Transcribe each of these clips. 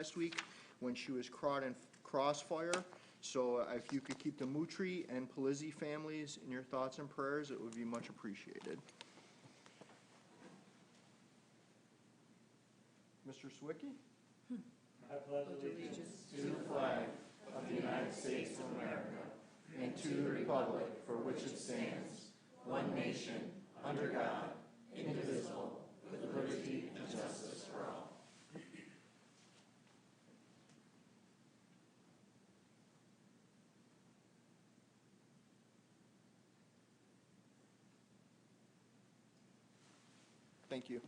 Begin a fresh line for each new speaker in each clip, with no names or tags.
last week when she was caught in crossfire. So if you could keep the Mutri and Palizzi families in your thoughts and prayers, it would be much appreciated. Mr. Swicky?
I pledge allegiance to the flag of the United States of America and to the republic for which it stands, one nation, under God, indivisible, with liberty and justice for all.
Thank you.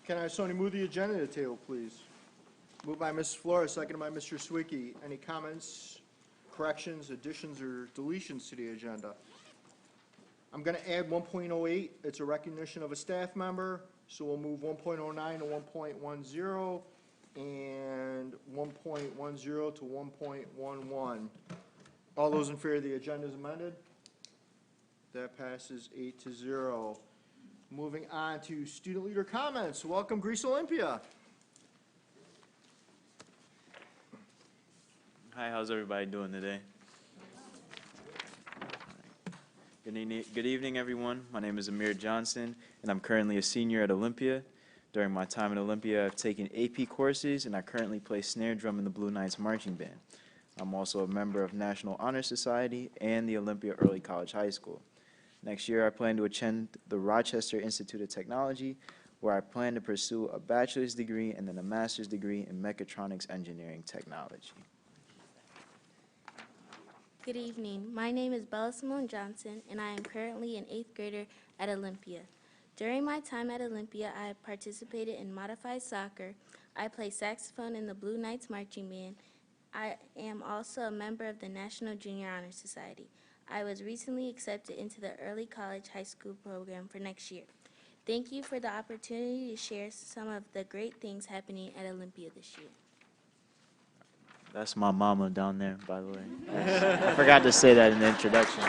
Can I have somebody move the agenda to the table, please? Moved by Mrs. Flores, seconded by Mr. Swicky. Any comments, corrections, additions, or deletions to the agenda? I'm going to add 1.08. It's a recognition of a staff member, so we'll move 1.09 to 1.10 and 1.10 to 1.11. All those in favor of the agenda is amended? That passes 8-0. Moving on to student leader comments. Welcome, Greece Olympia.
Hi, how's everybody doing today? Good evening, everyone. My name is Amir Johnson, and I'm currently a senior at Olympia. During my time at Olympia, I've taken AP courses, and I currently play snare drum in the Blue Knights Marching Band. I'm also a member of National Honor Society and the Olympia Early College High School. Next year, I plan to attend the Rochester Institute of Technology, where I plan to pursue a bachelor's degree and then a master's degree in mechatronics engineering technology.
Good evening. My name is Bella Simone Johnson, and I am currently an 8th grader at Olympia. During my time at Olympia, I have participated in modified soccer. I play saxophone in the Blue Knights Marching Band. I am also a member of the National Junior Honor Society. I was recently accepted into the Early College High School program for next year. Thank you for the opportunity to share some of the great things happening at Olympia this year.
That's my mama down there, by the way. I forgot to say that in the introduction.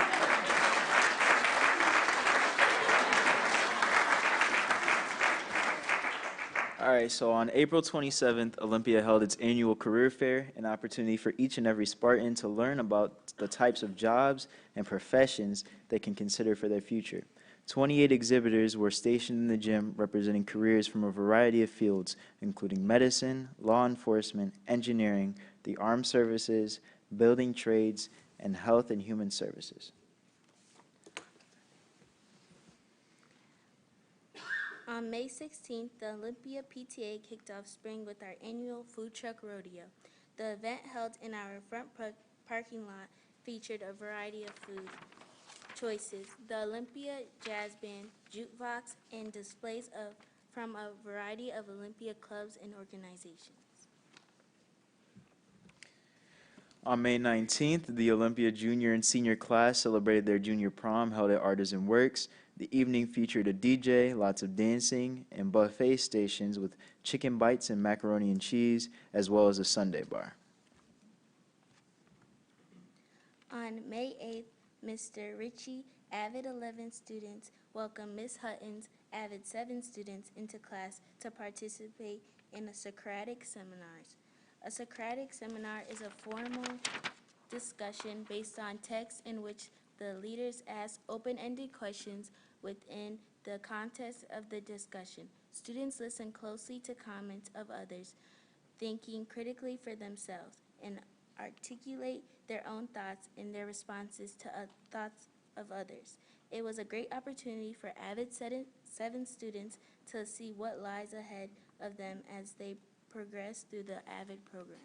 All right, so on April 27th, Olympia held its annual career fair, an opportunity for each and every Spartan to learn about the types of jobs and professions they can consider for their future. 28 exhibitors were stationed in the gym representing careers from a variety of fields, including medicine, law enforcement, engineering, the armed services, building trades, and health and human services.
On May 16th, the Olympia PTA kicked off spring with our annual food truck rodeo. The event held in our front parking lot featured a variety of food choices, the Olympia Jazz Band, jukebox, and displays from a variety of Olympia clubs and organizations.
On May 19th, the Olympia junior and senior class celebrated their junior prom held at Artisan Works. The evening featured a DJ, lots of dancing, and buffet stations with chicken bites and macaroni and cheese, as well as a sundae bar.
On May 8th, Mr. Ritchie, Avid 11 students, welcomed Ms. Hutton's Avid 7 students into class to participate in a Socratic seminars. A Socratic seminar is a formal discussion based on text in which the leaders ask open-ended questions within the context of the discussion. Students listen closely to comments of others, thinking critically for themselves, and articulate their own thoughts and their responses to thoughts of others. It was a great opportunity for Avid 7 students to see what lies ahead of them as they progress through the Avid program.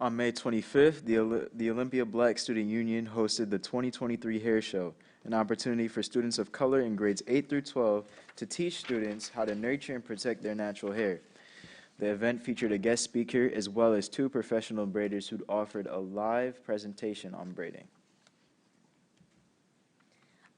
On May 25th, the Olympia Black Student Union hosted the 2023 Hair Show, an opportunity for students of color in grades 8 through 12 to teach students how to nurture and protect their natural hair. The event featured a guest speaker as well as 2 professional braiders who offered a live presentation on braiding.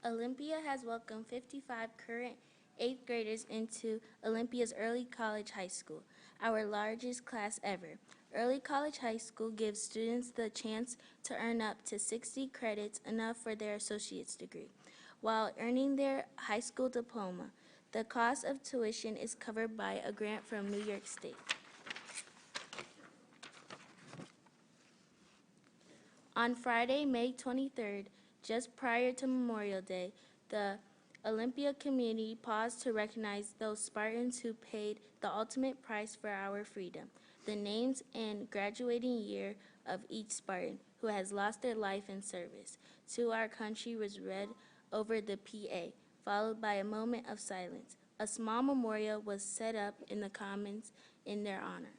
Olympia has welcomed 55 current 8th graders into Olympia's Early College High School, our largest class ever. Early College High School gives students the chance to earn up to 60 credits, enough for their associate's degree. while earning their high school diploma. The cost of tuition is covered by a grant from New York State. On Friday, May 23rd, just prior to Memorial Day, the Olympia community paused to recognize those Spartans who paid the ultimate price for our freedom. The names and graduating year of each Spartan who has lost their life in service to our country was read over the PA, followed by a moment of silence. A small memorial was set up in the Commons in their honor.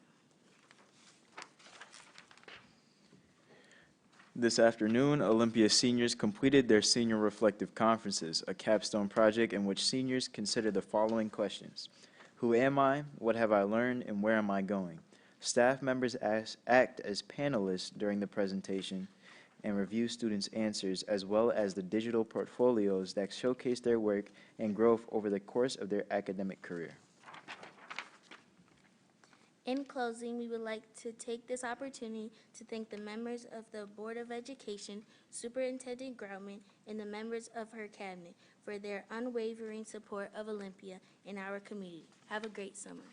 This afternoon, Olympia seniors completed their senior reflective conferences, a capstone project in which seniors consider the following questions. Who am I? What have I learned? And where am I going? Staff members act as panelists during the presentation and review students' answers, as well as the digital portfolios that showcase their work and growth over the course of their academic career.
In closing, we would like to take this opportunity to thank the members of the Board of Education, Superintendent Groutman, and the members of her cabinet for their unwavering support of Olympia and our community. Have a great summer.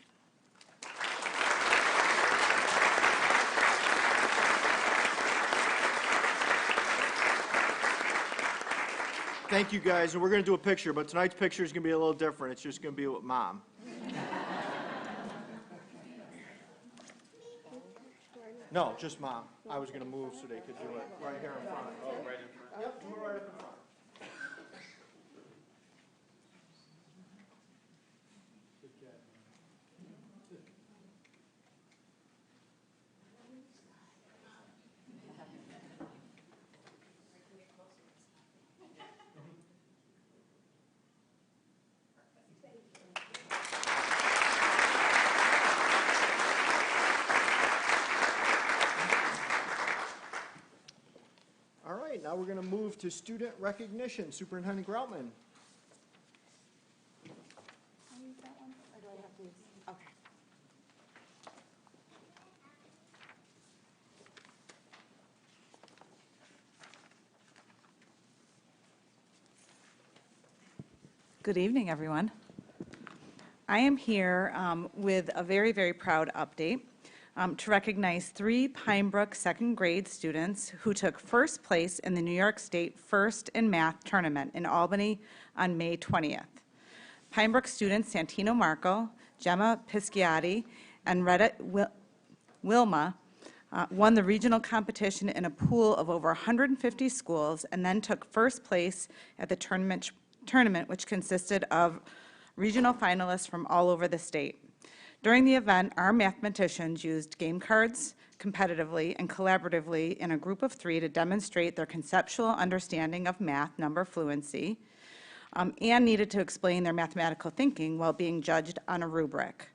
Thank you, guys, and we're going to do a picture, but tonight's picture is going to be a little different. It's just going to be with Mom. No, just Mom. I was going to move so they could do it right here in front. Oh, right in front? Yep, do it right up in front. All right, now we're going to move to student recognition. Superintendent Groutman.
Good evening, everyone. I am here with a very, very proud update to recognize 3 Pine Brook second grade students who took first place in the New York State First in Math Tournament in Albany on May 20th. Pine Brook students Santino Marco, Gemma Pisciati, and Retta Wilma won the regional competition in a pool of over 150 schools and then took first place at the tournament, which consisted of regional finalists from all over the state. During the event, our mathematicians used game cards competitively and collaboratively in a group of 3 to demonstrate their conceptual understanding of math number fluency and needed to explain their mathematical thinking while being judged on a rubric.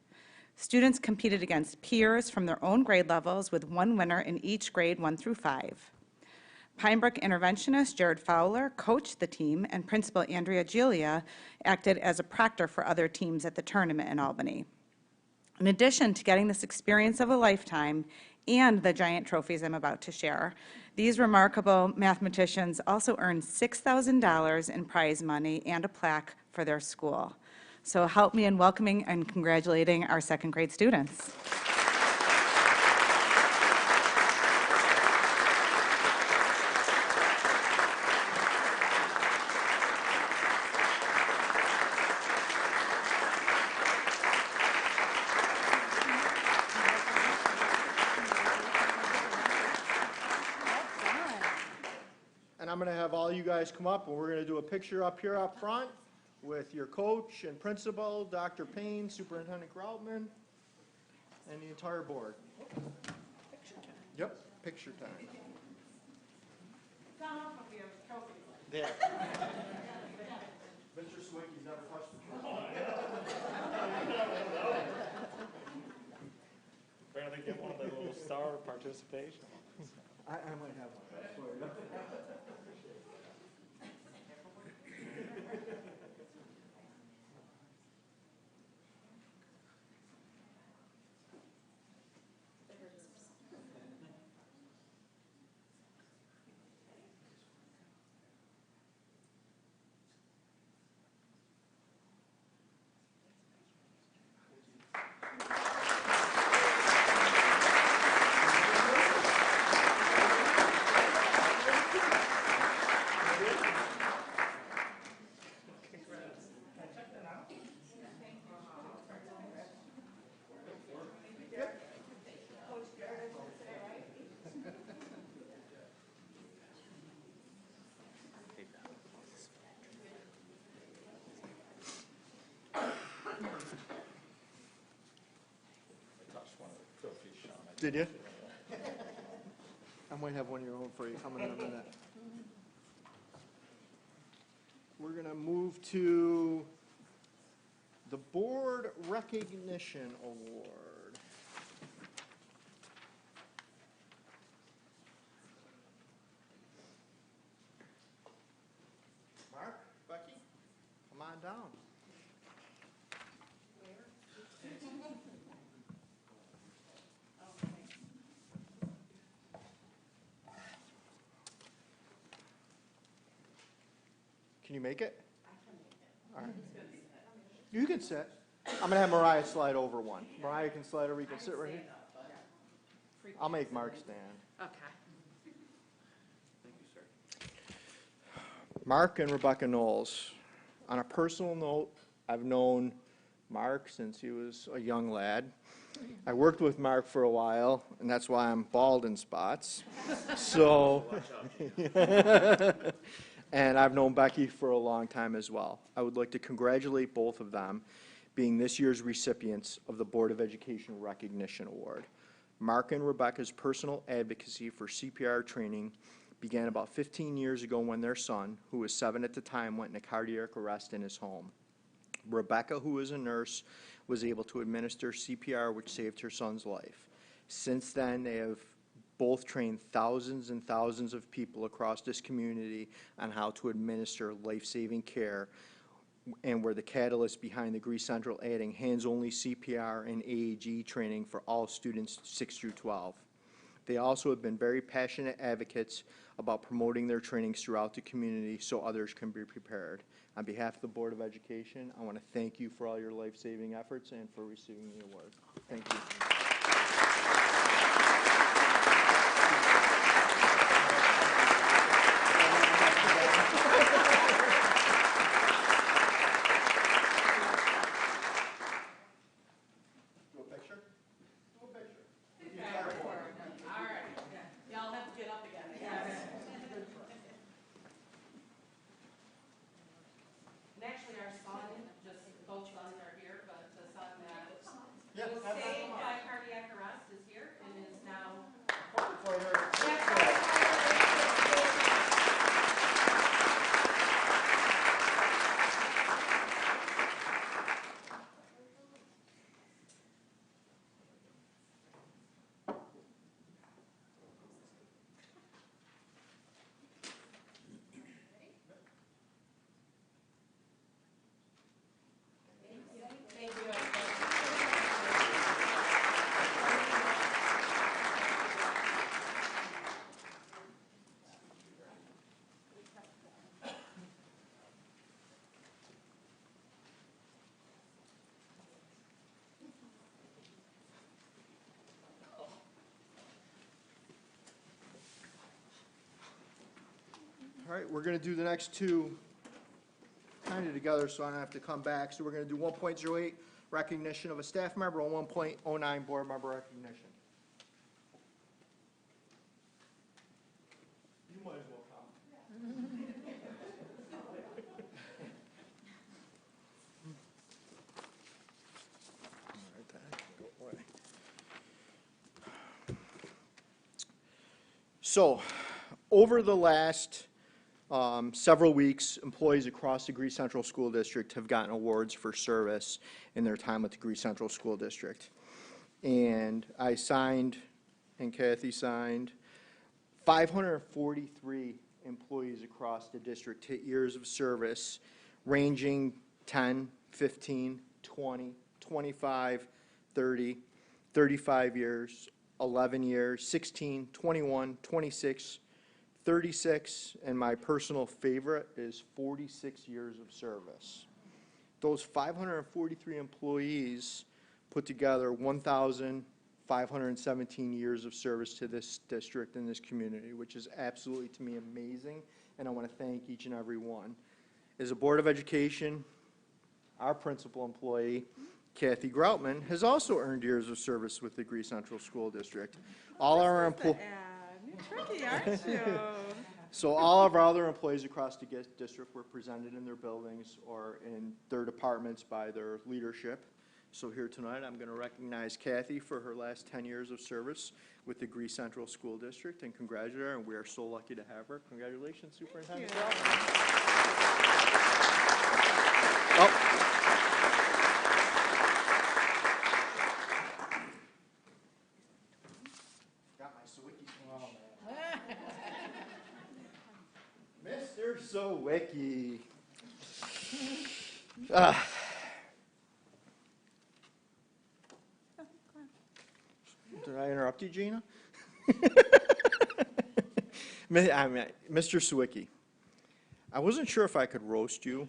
Students competed against peers from their own grade levels with 1 winner in each grade 1 through 5. Pine Brook interventionist Jared Fowler coached the team, and Principal Andrea Giulia acted as a proctor for other teams at the tournament in Albany. In addition to getting this experience of a lifetime and the giant trophies I'm about to share, these remarkable mathematicians also earned $6,000 in prize money and a plaque for their school. So help me in welcoming and congratulating our second grade students.
And I'm going to have all you guys come up, and we're going to do a picture up here up front with your coach and principal, Dr. Payne, Superintendent Groutman, and the entire board. Picture time. Yep, picture time. There. Mr. Swicky's never touched the trophy.
Apparently get one of the little star participation.
I might have one. I swear. Did you? I might have one of your own for you coming in a minute. We're going to move to the Board Recognition Award. Mark, Becky, come on down. Can you make it? I can make it. All right. You can sit. I'm going to have Mariah slide over one. Mariah can slide over. You can sit right here. I'll make Mark stand.
Okay.
Mark and Rebecca Knowles. On a personal note, I've known Mark since he was a young lad. I worked with Mark for a while, and that's why I'm bald in spots. So, and I've known Becky for a long time as well. I would like to congratulate both of them being this year's recipients of the Board of Education Recognition Award. Mark and Rebecca's personal advocacy for CPR training began about 15 years ago when their son, who was 7 at the time, went into cardiac arrest in his home. Rebecca, who is a nurse, was able to administer CPR, which saved her son's life. Since then, they have both trained thousands and thousands of people across this community on how to administer life-saving care, and were the catalyst behind the Greece Central adding hands-only CPR and AEG training for all students 6 through 12. They also have been very passionate advocates about promoting their trainings throughout the community so others can be prepared. On behalf of the Board of Education, I want to thank you for all your life-saving efforts and for receiving the award. Thank you. Do a picture? Do a picture.
All right. Y'all have to get up again. Yes. And actually, our son, just both sons are here, but the son that was saved by cardiac arrest is here and is now. Thank you.
All right, we're going to do the next two kind of together, so I don't have to come back. So we're going to do 1.08, recognition of a staff member, and 1.09, board member recognition. You might as well come. All right, that can go away. So, over the last several weeks, employees across the Greece Central School District have gotten awards for service in their time with the Greece Central School District. And I signed, and Kathy signed, 543 employees across the district hit years of service, ranging 10, 15, 20, 25, 30, 35 years, 11 years, 16, 21, 26, 36, and my personal favorite is 46 years of service. Those 543 employees put together 1,517 years of service to this district and this community, which is absolutely, to me, amazing, and I want to thank each and every one. As a Board of Education, our principal employee, Kathy Groutman, has also earned years of service with the Greece Central School District. All our employees.
Tricky, aren't you?
So all of our other employees across the district were presented in their buildings or in their departments by their leadership. So here tonight, I'm going to recognize Kathy for her last 10 years of service with the Greece Central School District and congratulate her, and we are so lucky to have her. Congratulations, Superintendent Galvin. Oh. Got my Sawicki Mr. Sawicki. Did I interrupt you, Gina? Mr. Sawicki, I wasn't sure if I could roast you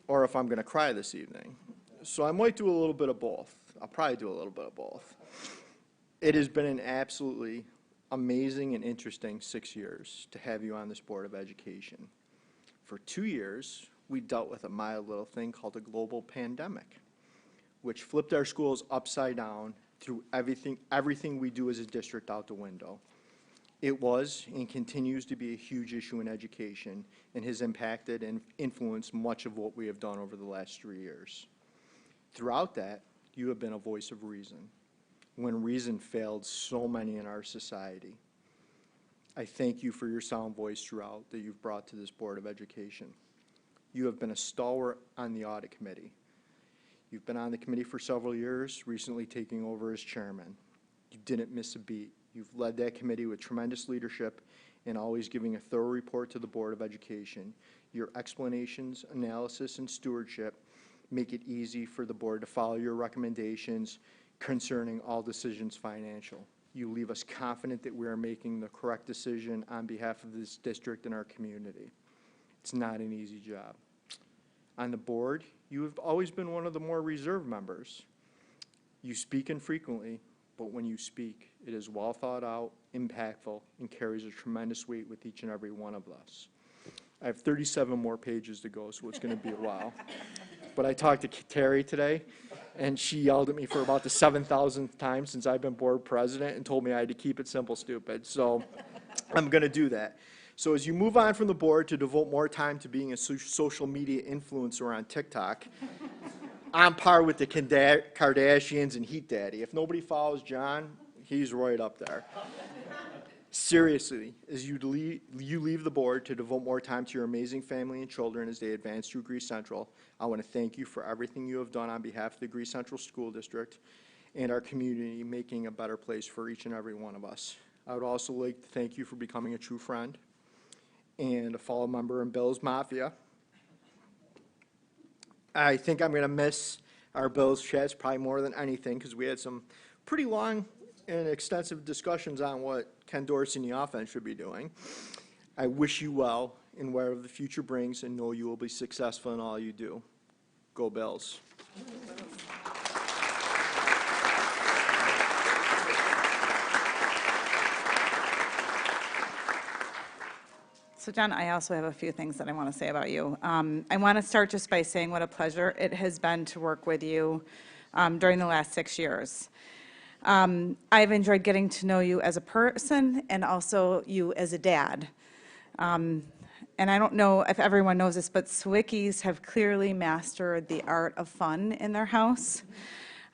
or if I'm going to cry this evening. So I might do a little bit of both. I'll probably do a little bit of both. It has been an absolutely amazing and interesting 6 years to have you on this Board of Education. For 2 years, we dealt with a mild little thing called a global pandemic, which flipped our schools upside down, threw everything we do as a district out the window. It was and continues to be a huge issue in education and has impacted and influenced much of what we have done over the last 3 years. Throughout that, you have been a voice of reason, when reason failed so many in our society. I thank you for your sound voice throughout that you've brought to this Board of Education. You have been a stalwart on the audit committee. You've been on the committee for several years, recently taking over as chairman. You didn't miss a beat. You've led that committee with tremendous leadership and always giving a thorough report to the Board of Education. Your explanations, analysis, and stewardship make it easy for the board to follow your recommendations concerning all decisions financial. You leave us confident that we are making the correct decision on behalf of this district and our community. It's not an easy job. On the board, you have always been one of the more reserved members. You speak infrequently, but when you speak, it is well thought out, impactful, and carries a tremendous weight with each and every one of us. I have 37 more pages to go, so it's going to be a while. But I talked to Terry today, and she yelled at me for about the 7,000th time since I've been board president and told me I had to keep it simple, stupid. So I'm going to do that. So as you move on from the board to devote more time to being a social media influencer on TikTok, on par with the Kardashians and Heat Daddy. If nobody follows John, he's right up there. Seriously, as you leave the board to devote more time to your amazing family and children as they advance through Greece Central, I want to thank you for everything you have done on behalf of the Greece Central School District and our community, making a better place for each and every one of us. I would also like to thank you for becoming a true friend and a fellow member in Bill's Mafia. I think I'm going to miss our Bills chats probably more than anything because we had some pretty long and extensive discussions on what Ken Dorsey and the offense should be doing. I wish you well in wherever the future brings and know you will be successful in all you do. Go Bills.
So John, I also have a few things that I want to say about you. I want to start just by saying what a pleasure it has been to work with you during the last 6 years. I've enjoyed getting to know you as a person and also you as a dad. And I don't know if everyone knows this, but Swickis have clearly mastered the art of fun in their house.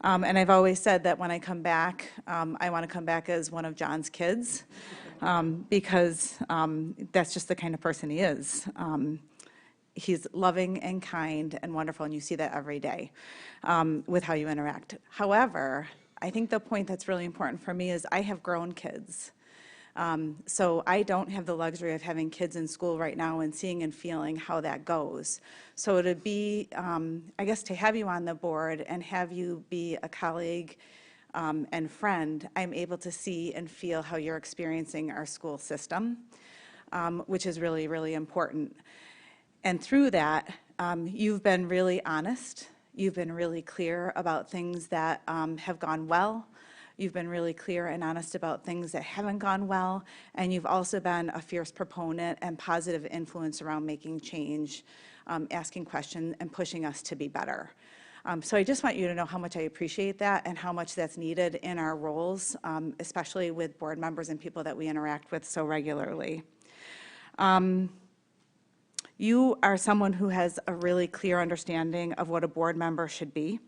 And I've always said that when I come back, I want to come back as one of John's kids. Because that's just the kind of person he is. He's loving and kind and wonderful, and you see that every day with how you interact. However, I think the point that's really important for me is I have grown kids. So I don't have the luxury of having kids in school right now and seeing and feeling how that goes. So to be, I guess to have you on the board and have you be a colleague and friend, I'm able to see and feel how you're experiencing our school system, which is really, really important. And through that, you've been really honest. You've been really clear about things that have gone well. You've been really clear and honest about things that haven't gone well. And you've also been a fierce proponent and positive influence around making change, asking questions, and pushing us to be better. So I just want you to know how much I appreciate that and how much that's needed in our roles, especially with board members and people that we interact with so regularly. You are someone who has a really clear understanding of what a board member should be.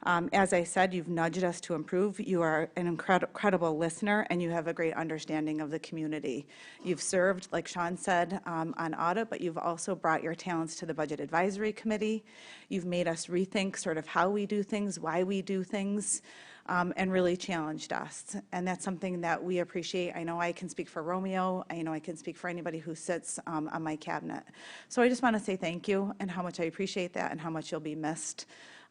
As I said, you've nudged us to improve. You are an incredible listener, and you have a great understanding of the community. You've served, like Sean said, on audit, but you've also brought your talents to the Budget Advisory Committee. You've made us rethink sort of how we do things, why we do things, and really challenged us. And that's something that we appreciate. I know I can speak for Romeo. I know I can speak for anybody who sits on my cabinet. So I just want to say thank you and how much I appreciate that and how much you'll be missed.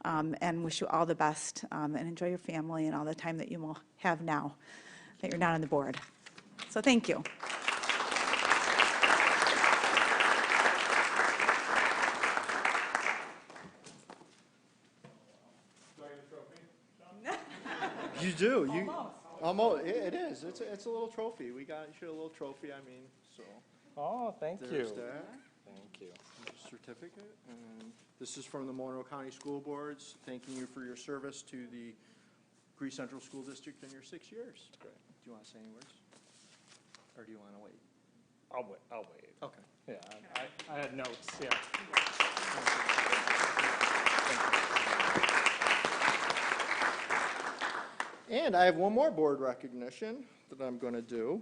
And wish you all the best, and enjoy your family and all the time that you will have now that you're not on the board. So thank you.
You do. You almost. It is. It's a little trophy. We got you a little trophy. I mean, so
Oh, thank you.
there's that.
Thank you.
Certificate, and this is from the Monroe County School Boards, thanking you for your service to the Greece Central School District in your 6 years.
Great.
Do you want to say any words? Or do you want to wait?
I'll wait.
Okay.
Yeah, I had notes, yeah.
And I have one more board recognition that I'm going to do.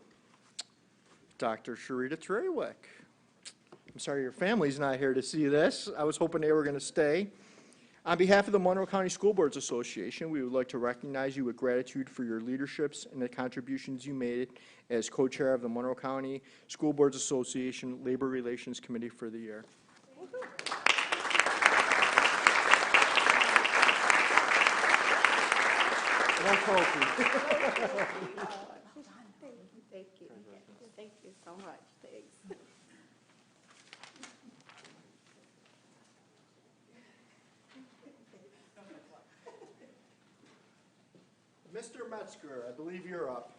Dr. Sharita Trawick. I'm sorry your family's not here to see this. I was hoping they were going to stay. On behalf of the Monroe County School Boards Association, we would like to recognize you with gratitude for your leaderships and the contributions you made as co-chair of the Monroe County School Boards Association Labor Relations Committee for the year. No trophy.
Thank you. Thank you so much. Thanks.
Mr. Metzger, I believe you're up.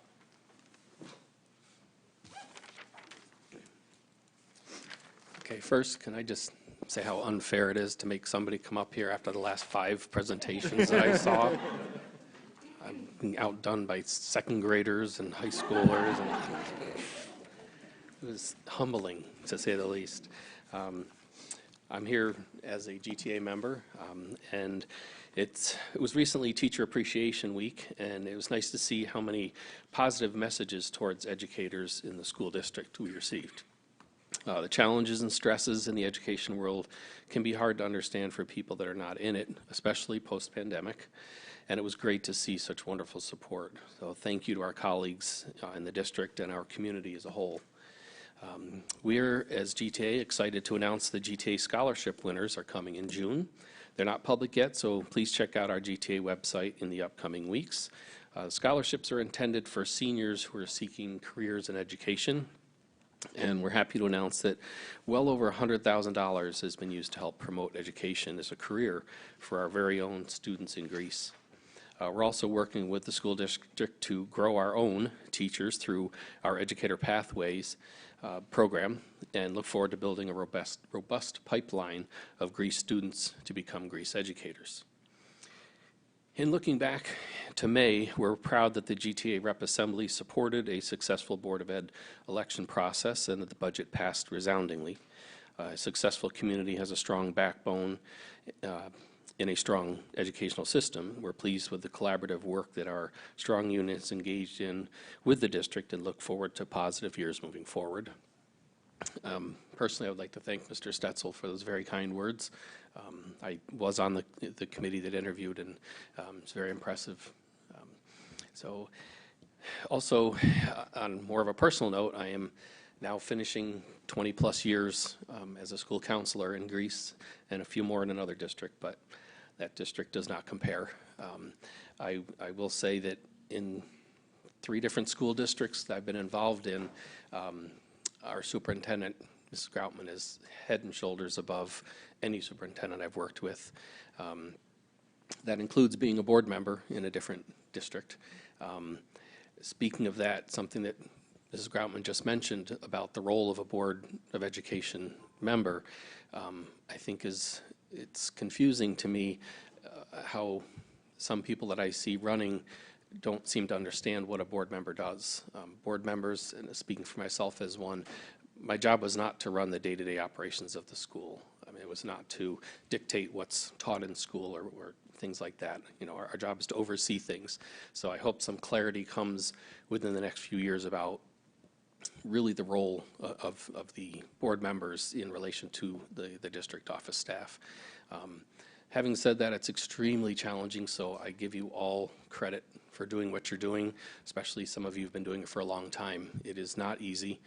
Okay, first, can I just say how unfair it is to make somebody come up here after the last 5 presentations that I saw? I'm being outdone by second graders and high schoolers, and it was humbling, to say the least. I'm here as a GTA member, and it was recently Teacher Appreciation Week, and it was nice to see how many positive messages towards educators in the school district we received. The challenges and stresses in the education world can be hard to understand for people that are not in it, especially post-pandemic, and it was great to see such wonderful support. So thank you to our colleagues in the district and our community as a whole. We're, as GTA, excited to announce the GTA scholarship winners are coming in June. They're not public yet, so please check out our GTA website in the upcoming weeks. Scholarships are intended for seniors who are seeking careers in education, and we're happy to announce that well over $100,000 has been used to help promote education as a career for our very own students in Greece. We're also working with the school district to grow our own teachers through our Educator Pathways program, and look forward to building a robust pipeline of Greece students to become Greece educators. In looking back to May, we're proud that the GTA Rep Assembly supported a successful Board of Ed election process and that the budget passed resoundingly. A successful community has a strong backbone in a strong educational system. We're pleased with the collaborative work that our strong units engaged in with the district and look forward to positive years moving forward. Personally, I would like to thank Mr. Stetzel for those very kind words. I was on the committee that interviewed, and it's very impressive. So also, on more of a personal note, I am now finishing 20-plus years as a school counselor in Greece and a few more in another district, but that district does not compare. I will say that in 3 different school districts that I've been involved in, our superintendent, Mrs. Groutman, is head and shoulders above any superintendent I've worked with. That includes being a board member in a different district. Speaking of that, something that Mrs. Groutman just mentioned about the role of a Board of Education member, I think it's confusing to me how some people that I see running don't seem to understand what a board member does. Board members, and speaking for myself as one, my job was not to run the day-to-day operations of the school. It was not to dictate what's taught in school or things like that. You know, our job is to oversee things. So I hope some clarity comes within the next few years about really the role of the board members in relation to the district office staff. Having said that, it's extremely challenging, so I give you all credit for doing what you're doing, especially some of you have been doing it for a long time. It is not easy.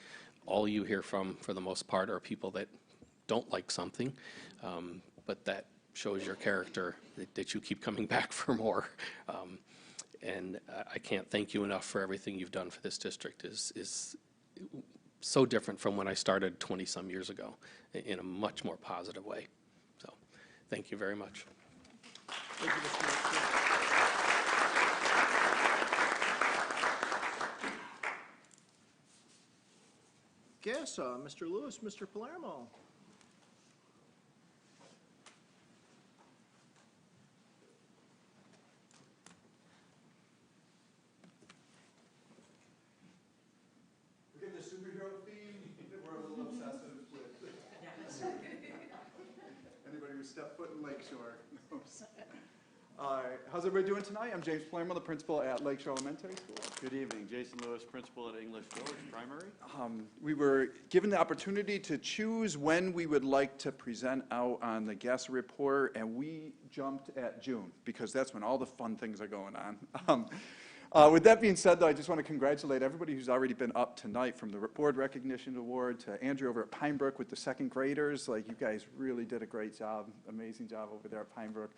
All you hear from, for the most part, are people that don't like something, but that shows your character, that you keep coming back for more. And I can't thank you enough for everything you've done for this district. Is so different from when I started 20-some years ago in a much more positive way. So thank you very much.
Thank you, Mr. Metzger. GASA, Mr. Lewis, Mr. Palermo.
Forgive the superhero theme that we're a little obsessive with. Anybody who stepped foot in Lakeshore knows. How's everybody doing tonight? I'm James Palermo, the principal at Lakeshore Elementary School.
Good evening. Jason Lewis, principal at English Village Primary.
We were given the opportunity to choose when we would like to present out on the GASA report, and we jumped at June because that's when all the fun things are going on. With that being said, though, I just want to congratulate everybody who's already been up tonight, from the Board Recognition Award to Andrew over at Pine Brook with the second graders. Like, you guys really did a great job, amazing job over there at Pine Brook.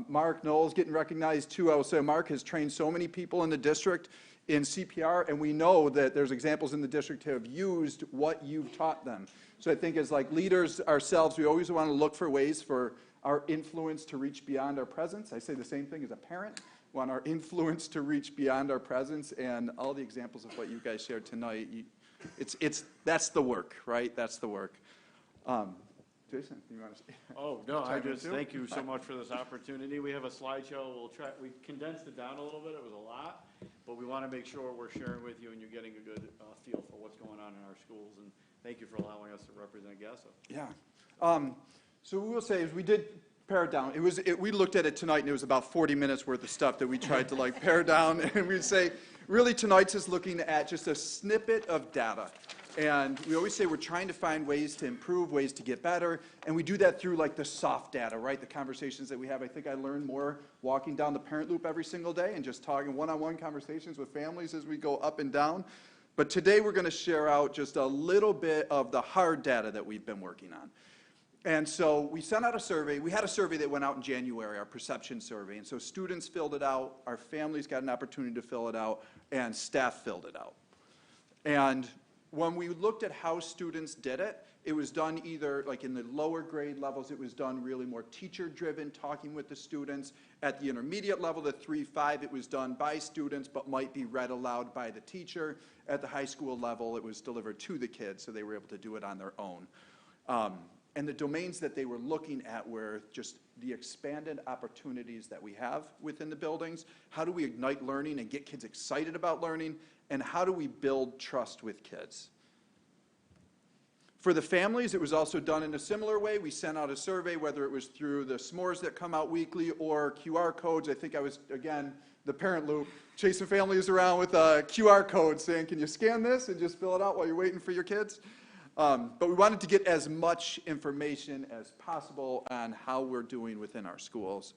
Mark Knowles getting recognized too. I will say Mark has trained so many people in the district in CPR, and we know that there's examples in the district who have used what you've taught them. So I think as like leaders ourselves, we always want to look for ways for our influence to reach beyond our presence. I say the same thing as a parent. We want our influence to reach beyond our presence, and all the examples of what you guys shared tonight, that's the work, right? That's the work. Jason, you want to say?
Oh, no, I
Chime in
just
too?
thank you so much for this opportunity. We have a slideshow. We condensed it down a little bit. It was a lot, but we want to make sure we're sharing with you and you're getting a good feel for what's going on in our schools. And thank you for allowing us to represent GASA.
Yeah. So what we'll say is we did pare it down. We looked at it tonight, and it was about 40 minutes worth of stuff that we tried to like pare down. And we'd say, really, tonight's is looking at just a snippet of data. And we always say we're trying to find ways to improve, ways to get better, and we do that through like the soft data, right? The conversations that we have. I think I learn more walking down the parent loop every single day and just talking one-on-one conversations with families as we go up and down. But today we're going to share out just a little bit of the hard data that we've been working on. And so we sent out a survey. We had a survey that went out in January, our perception survey. And so students filled it out, our families got an opportunity to fill it out, and staff filled it out. And when we looked at how students did it, it was done either, like in the lower grade levels, it was done really more teacher-driven, talking with the students. At the intermediate level, the 3-5, it was done by students, but might be read aloud by the teacher. At the high school level, it was delivered to the kids, so they were able to do it on their own. And the domains that they were looking at were just the expanded opportunities that we have within the buildings. How do we ignite learning and get kids excited about learning? And how do we build trust with kids? For the families, it was also done in a similar way. We sent out a survey, whether it was through the s'mores that come out weekly or QR codes. I think I was, again, the parent loop, chasing families around with a QR code saying, can you scan this and just fill it out while you're waiting for your kids? But we wanted to get as much information as possible on how we're doing within our schools.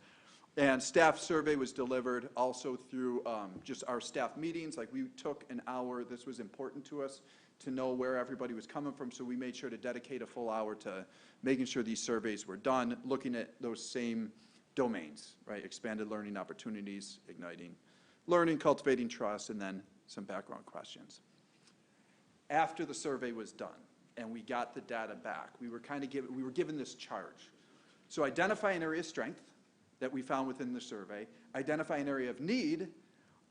And staff survey was delivered also through just our staff meetings. Like, we took an hour. This was important to us to know where everybody was coming from, so we made sure to dedicate a full hour to making sure these surveys were done, looking at those same domains, right? Expanded learning opportunities, igniting learning, cultivating trust, and then some background questions. After the survey was done and we got the data back, we were given this charge. So identify an area of strength that we found within the survey, identify an area of need,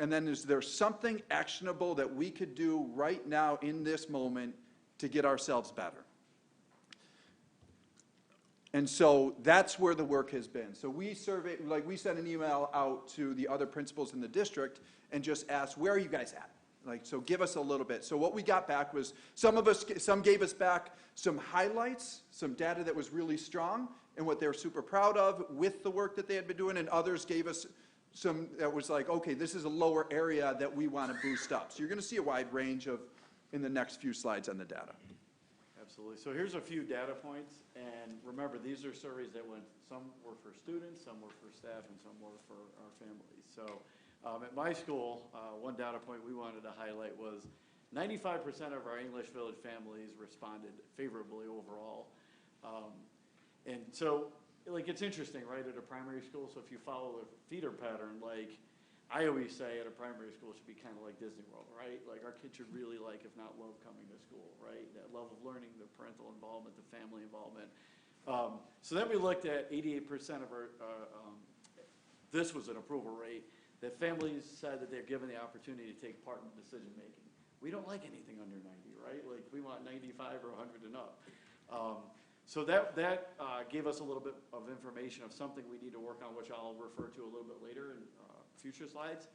and then is there something actionable that we could do right now in this moment to get ourselves better? And so that's where the work has been. So we surveyed, like, we sent an email out to the other principals in the district and just asked, where are you guys at? Like, so give us a little bit. So what we got back was, some gave us back some highlights, some data that was really strong, and what they were super proud of with the work that they had been doing, and others gave us some that was like, okay, this is a lower area that we want to boost up. So you're going to see a wide range of, in the next few slides on the data.
Absolutely. So here's a few data points, and remember, these are surveys that went, some were for students, some were for staff, and some were for our families. So at my school, one data point we wanted to highlight was 95% of our English Village families responded favorably overall. And so, like, it's interesting, right, at a primary school, so if you follow the feeder pattern, like, I always say at a primary school, it should be kind of like Disney World, right? Like, our kids should really like, if not love, coming to school, right? That love of learning, the parental involvement, the family involvement. So then we looked at 88% of our, this was an approval rate, that families said that they're given the opportunity to take part in decision-making. We don't like anything under 90, right? Like, we want 95 or 100 and up. So that gave us a little bit of information of something we need to work on, which I'll refer to a little bit later in future slides.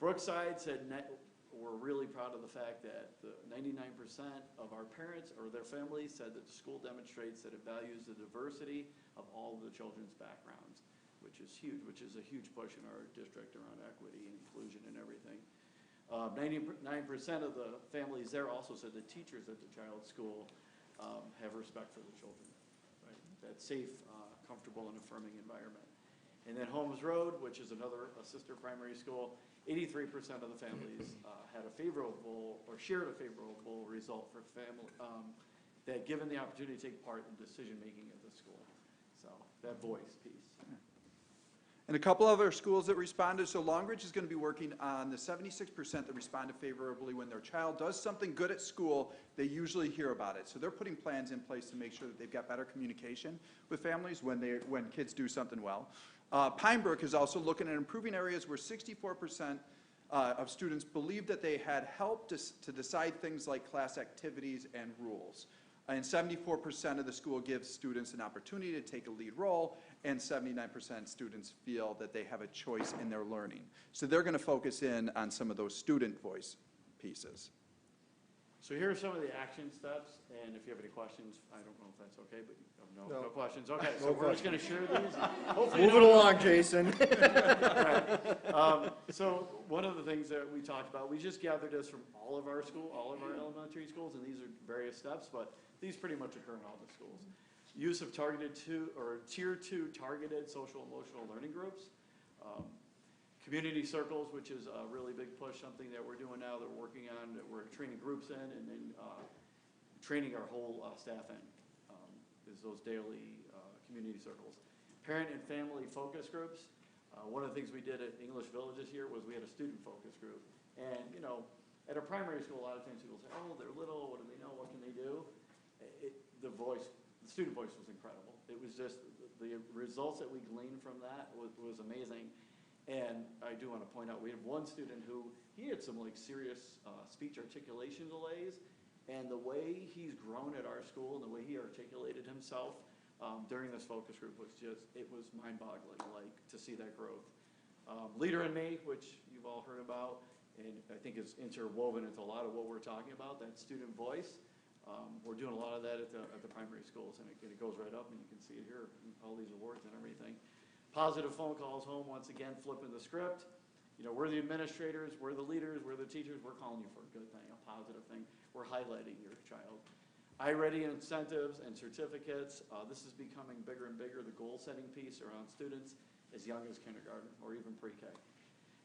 Brookside said we're really proud of the fact that 99% of our parents or their families said that the school demonstrates that it values the diversity of all of the children's backgrounds, which is huge, which is a huge push in our district around equity and inclusion and everything. 99% of the families there also said the teachers at the child's school have respect for the children, right? That safe, comfortable, and affirming environment. And then Holmes Road, which is another sister primary school, 83% of the families had a favorable or shared a favorable result for family that given the opportunity to take part in decision-making at the school. So that voice piece.
And a couple other schools that responded, so Longridge is going to be working on the 76% that responded favorably when their child does something good at school, they usually hear about it. So they're putting plans in place to make sure that they've got better communication with families when kids do something well. Pine Brook is also looking at improving areas where 64% of students believe that they had help to decide things like class activities and rules. And 74% of the school gives students an opportunity to take a lead role, and 79% students feel that they have a choice in their learning. So they're going to focus in on some of those student voice pieces.
So here are some of the action steps, and if you have any questions, I don't know if that's okay, but no questions. Okay, so we're just going to share these.
Move it along, Jason.
Right. So one of the things that we talked about, we just gathered this from all of our elementary schools, and these are various steps, but these pretty much occur in all the schools. Use of tier 2 targeted social emotional learning groups. Community circles, which is a really big push, something that we're doing now that we're working on, that we're training groups in, and then training our whole staff in, is those daily community circles. Parent and family focus groups. One of the things we did at English Village this year was we had a student focus group. And, you know, at a primary school, a lot of times people say, oh, they're little, what do they know, what can they do? The student voice was incredible. It was just, the results that we gleaned from that was amazing. And I do want to point out, we have one student who, he had some like serious speech articulation delays, and the way he's grown at our school and the way he articulated himself during this focus group was just, it was mind-boggling, like, to see that growth. Leader in Me, which you've all heard about, and I think is interwoven into a lot of what we're talking about, that student voice. We're doing a lot of that at the primary schools, and it goes right up, and you can see it here, all these awards and everything. Positive phone calls home, once again, flipping the script. You know, we're the administrators, we're the leaders, we're the teachers, we're calling you for a good thing, a positive thing. We're highlighting your child. iReady incentives and certificates. This is becoming bigger and bigger, the goal-setting piece around students as young as kindergarten or even pre-K.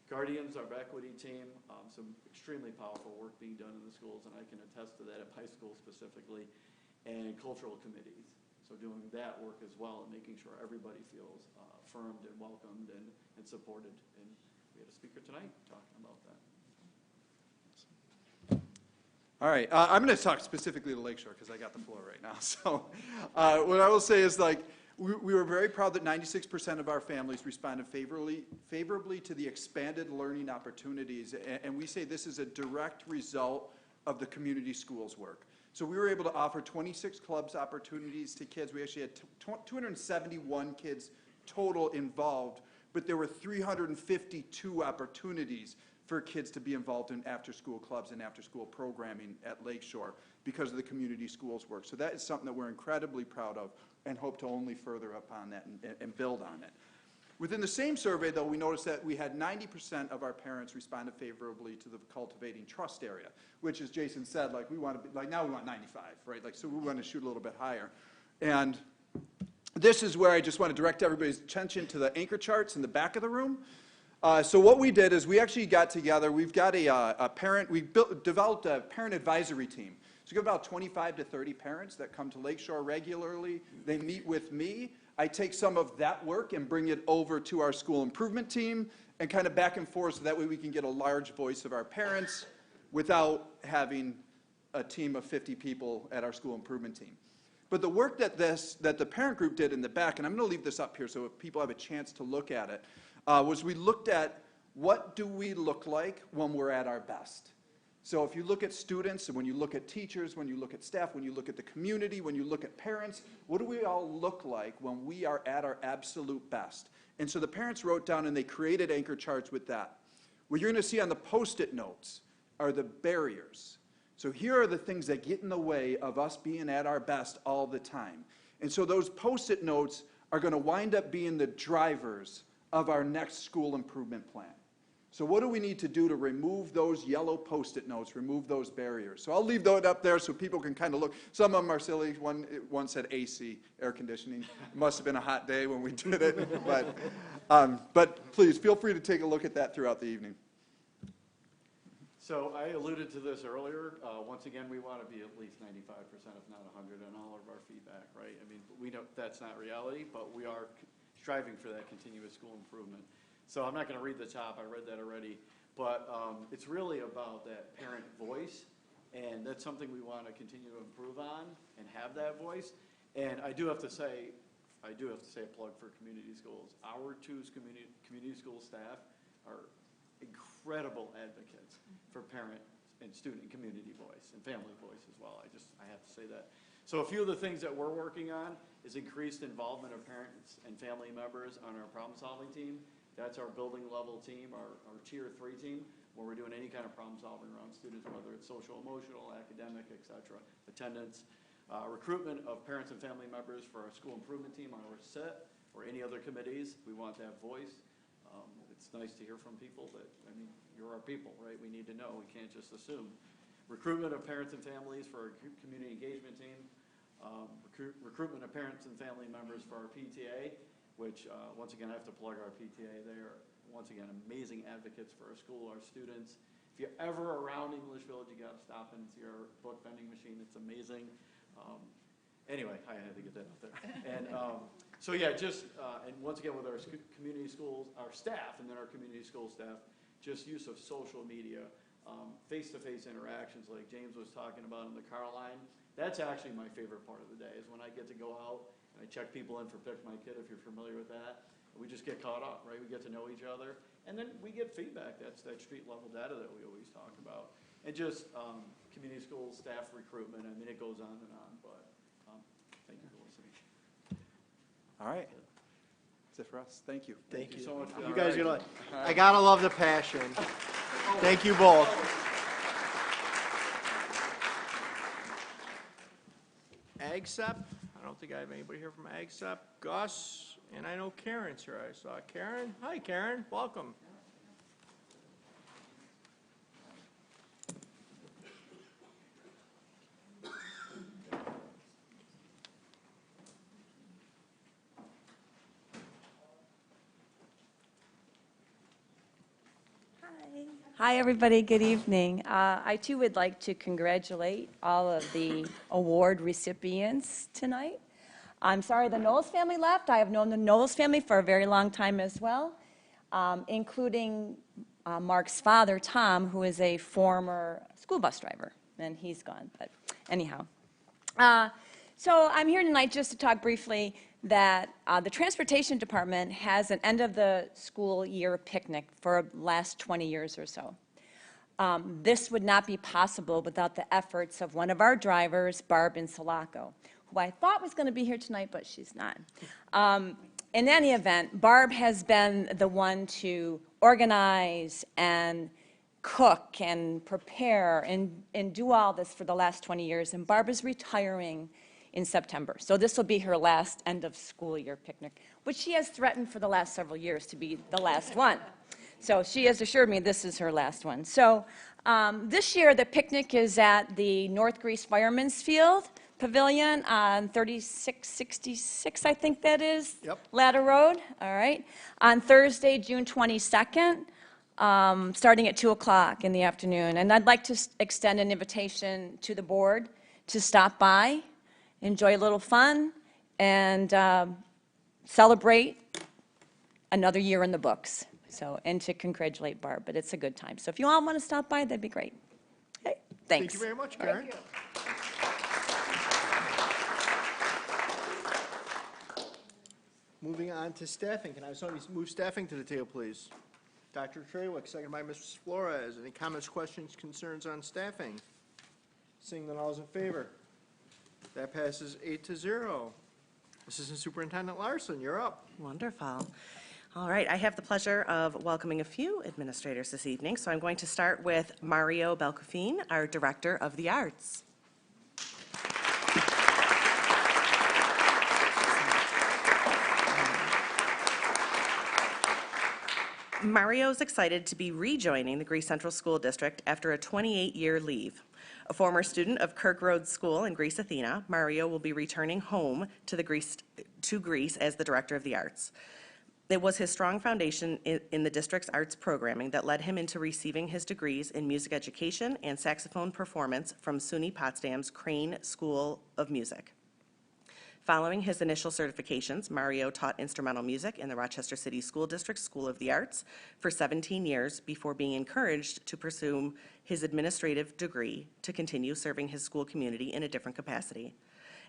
Guardians, our equity team, some extremely powerful work being done in the schools, and I can attest to that at high school specifically, and cultural committees. So doing that work as well and making sure everybody feels affirmed and welcomed and supported. And we had a speaker tonight talking about that.
All right, I'm going to talk specifically to Lakeshore because I got the floor right now. So what I will say is, like, we were very proud that 96% of our families responded favorably to the expanded learning opportunities, and we say this is a direct result of the community schools work. So we were able to offer 26 clubs opportunities to kids. We actually had 271 kids total involved, but there were 352 opportunities for kids to be involved in after-school clubs and after-school programming at Lakeshore because of the community schools work. So that is something that we're incredibly proud of and hope to only further upon that and build on it. Within the same survey, though, we noticed that we had 90% of our parents responded favorably to the cultivating trust area, which, as Jason said, like we want to be, like now we want 95, right? Like, so we want to shoot a little bit higher. And this is where I just want to direct everybody's attention to the anchor charts in the back of the room. So what we did is we actually got together, we've got developed a parent advisory team. So we have about 25 to 30 parents that come to Lakeshore regularly. They meet with me. I take some of that work and bring it over to our school improvement team and kind of back and forth so that way we can get a large voice of our parents without having a team of 50 people at our school improvement team. But the work that the parent group did in the back, and I'm going to leave this up here so if people have a chance to look at it, was we looked at what do we look like when we're at our best. So if you look at students, and when you look at teachers, when you look at staff, when you look at the community, when you look at parents, what do we all look like when we are at our absolute best? And so the parents wrote down and they created anchor charts with that. What you're going to see on the Post-it notes are the barriers. So here are the things that get in the way of us being at our best all the time. And so those Post-it notes are going to wind up being the drivers of our next school improvement plan. So what do we need to do to remove those yellow Post-it notes, remove those barriers? So I'll leave those up there so people can kind of look. Some of them are silly. One said AC, air conditioning. It must have been a hot day when we did it. But please, feel free to take a look at that throughout the evening.
So I alluded to this earlier. Once again, we want to be at least 95%, if not 100, on all of our feedback, right? I mean, we know that's not reality, but we are striving for that continuous school improvement. So I'm not going to read the top. I read that already. But it's really about that parent voice, and that's something we want to continue to improve on and have that voice. And I do have to say a plug for community schools. Our two community school staff are incredible advocates for parent and student community voice and family voice as well. I have to say that. So a few of the things that we're working on is increased involvement of parents and family members on our problem-solving team. That's our building level team, our tier 3 team, where we're doing any kind of problem solving around students, whether it's social, emotional, academic, etc., attendance. Recruitment of parents and family members for our school improvement team, our SET, or any other committees. We want that voice. It's nice to hear from people that, I mean, you're our people, right? We need to know. We can't just assume. Recruitment of parents and families for our community engagement team. Recruitment of parents and family members for our PTA, which, once again, I have to plug our PTA. They are, once again, amazing advocates for our school, our students. If you're ever around English Village, you got to stop and see our book vending machine. It's amazing. Anyway, I had to get that out there. And so, yeah, and once again, with our community schools, our staff, and then our community school staff, just use of social media, face-to-face interactions like James was talking about in the car line. That's actually my favorite part of the day, is when I get to go out and I check people in for Pick My Kid, if you're familiar with that. We just get caught up, right? We get to know each other, and then we get feedback. That's that street-level data that we always talk about. And just community school staff recruitment. I mean, it goes on and on, but thank you for listening.
All right. That's it for us. Thank you.
Thank you so much.
You guys are like, I gotta love the passion. Thank you both. AgSep, I don't think I have anybody here from AgSep. Gus, and I know Karen's here. I saw Karen. Hi, Karen. Welcome.
Hi, everybody. Good evening. I, too, would like to congratulate all of the award recipients tonight. I'm sorry the Knowles family left. I have known the Knowles family for a very long time as well, including Mark's father, Tom, who is a former school bus driver, and he's gone, but anyhow. So I'm here tonight just to talk briefly that the Transportation Department has an end-of-the-school year picnic for the last 20 years or so. This would not be possible without the efforts of one of our drivers, Barb in Sulaco, who I thought was going to be here tonight, but she's not. In any event, Barb has been the one to organize and cook and prepare and do all this for the last 20 years. And Barbara's retiring in September. So this will be her last end of school year picnic, which she has threatened for the last several years to be the last one. So she has assured me this is her last one. So this year the picnic is at the North Greece Fireman's Field Pavilion on 3666, I think that is.
Yep.
Ladder Road, all right. On Thursday, June 22nd, starting at 2 o'clock in the afternoon. And I'd like to extend an invitation to the board to stop by, enjoy a little fun, and celebrate another year in the books. So, and to congratulate Barb, but it's a good time. So if you all want to stop by, that'd be great. Okay, thanks.
Thank you very much, Karen. Moving on to staffing. Can I have somebody move staffing to the table, please? Dr. Treywick, second by Mrs. Flores. Any comments, questions, concerns on staffing? Seeing none, all is in favor. That passes 8-0. Assistant Superintendent Larson, you're up.
Wonderful. All right, I have the pleasure of welcoming a few administrators this evening, so I'm going to start with Mario Belcofine, our Director of the Arts. Mario's excited to be rejoining the Greece Central School District after a 28-year leave. A former student of Kirk Road School in Greece, Athena, Mario will be returning home to Greece as the Director of the Arts. It was his strong foundation in the district's arts programming that led him into receiving his degrees in music education and saxophone performance from SUNY Potsdam's Crane School of Music. Following his initial certifications, Mario taught instrumental music in the Rochester City School District School of the Arts for 17 years before being encouraged to pursue his administrative degree to continue serving his school community in a different capacity.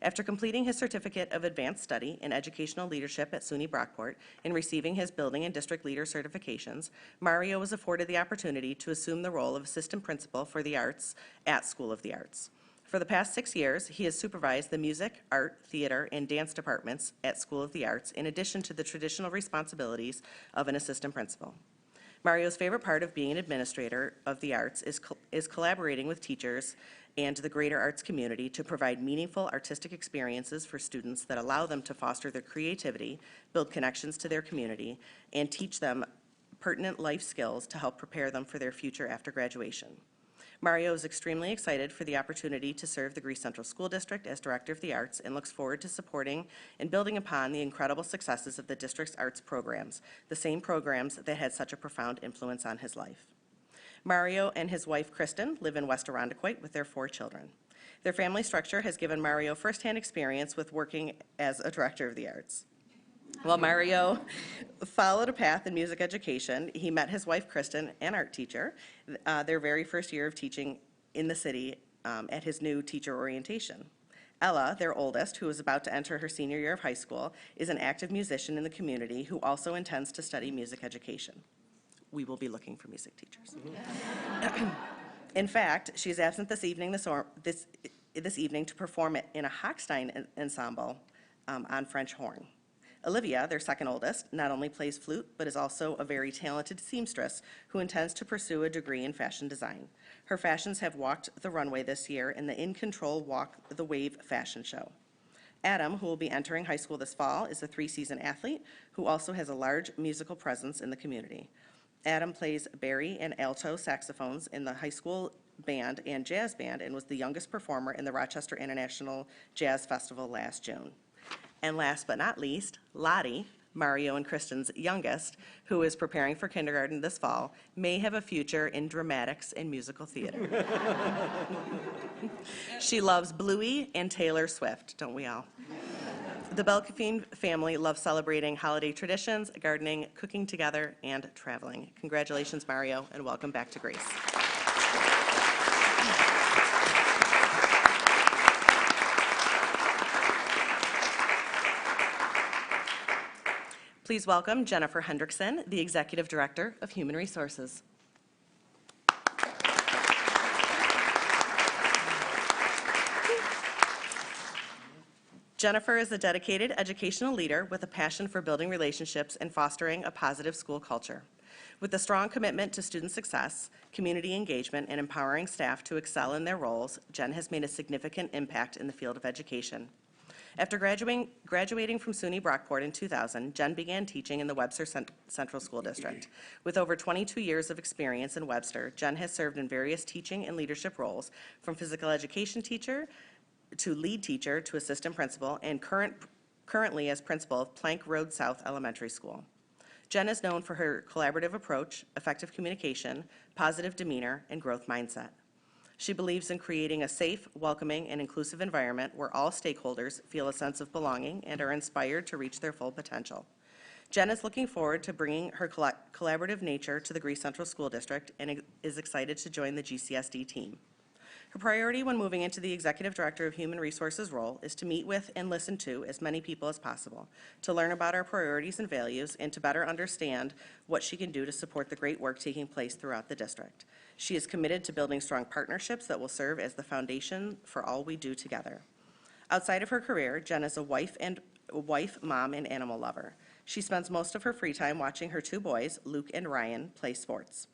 After completing his Certificate of Advanced Study in Educational Leadership at SUNY Brockport and receiving his Building and District Leader certifications, Mario was afforded the opportunity to assume the role of Assistant Principal for the Arts at School of the Arts. For the past 6 years, he has supervised the music, art, theater, and dance departments at School of the Arts, in addition to the traditional responsibilities of an assistant principal. Mario's favorite part of being an administrator of the arts is collaborating with teachers and the greater arts community to provide meaningful artistic experiences for students that allow them to foster their creativity, build connections to their community, and teach them pertinent life skills to help prepare them for their future after graduation. Mario is extremely excited for the opportunity to serve the Greece Central School District as Director of the Arts and looks forward to supporting and building upon the incredible successes of the district's arts programs, the same programs that had such a profound influence on his life. Mario and his wife, Kristen, live in West Irondequoit with their 4 children. Their family structure has given Mario firsthand experience with working as a Director of the Arts. While Mario followed a path in music education, he met his wife, Kristen, an art teacher, their very first year of teaching in the city at his new teacher orientation. Ella, their oldest, who is about to enter her senior year of high school, is an active musician in the community who also intends to study music education. We will be looking for music teachers. In fact, she's absent this evening to perform in a Hochstein ensemble on French horn. Olivia, their second oldest, not only plays flute, but is also a very talented seamstress who intends to pursue a degree in fashion design. Her fashions have walked the runway this year in the In Control Walk the Wave fashion show. Adam, who will be entering high school this fall, is a 3-season athlete who also has a large musical presence in the community. Adam plays bari and alto saxophones in the high school band and jazz band and was the youngest performer in the Rochester International Jazz Festival last June. And last but not least, Lottie, Mario and Kristen's youngest, who is preparing for kindergarten this fall, may have a future in dramatics and musical theater. She loves Bluey and Taylor Swift, don't we all? The Belcofine family loves celebrating holiday traditions, gardening, cooking together, and traveling. Congratulations, Mario, and welcome back to Greece. Please welcome Jennifer Hendrickson, the Executive Director of Human Resources. Jennifer is a dedicated educational leader with a passion for building relationships and fostering a positive school culture. With a strong commitment to student success, community engagement, and empowering staff to excel in their roles, Jen has made a significant impact in the field of education. After graduating from SUNY Brockport in 2000, Jen began teaching in the Webster Central School District. With over 22 years of experience in Webster, Jen has served in various teaching and leadership roles, from physical education teacher to lead teacher to assistant principal, and currently as principal of Plank Road South Elementary School. Jen is known for her collaborative approach, effective communication, positive demeanor, and growth mindset. She believes in creating a safe, welcoming, and inclusive environment where all stakeholders feel a sense of belonging and are inspired to reach their full potential. Jen is looking forward to bringing her collaborative nature to the Greece Central School District and is excited to join the GCSD team. Her priority when moving into the Executive Director of Human Resources role is to meet with and listen to as many people as possible, to learn about our priorities and values, and to better understand what she can do to support the great work taking place throughout the district. She is committed to building strong partnerships that will serve as the foundation for all we do together. Outside of her career, Jen is a wife, mom, and animal lover. She spends most of her free time watching her two boys, Luke and Ryan, play sports.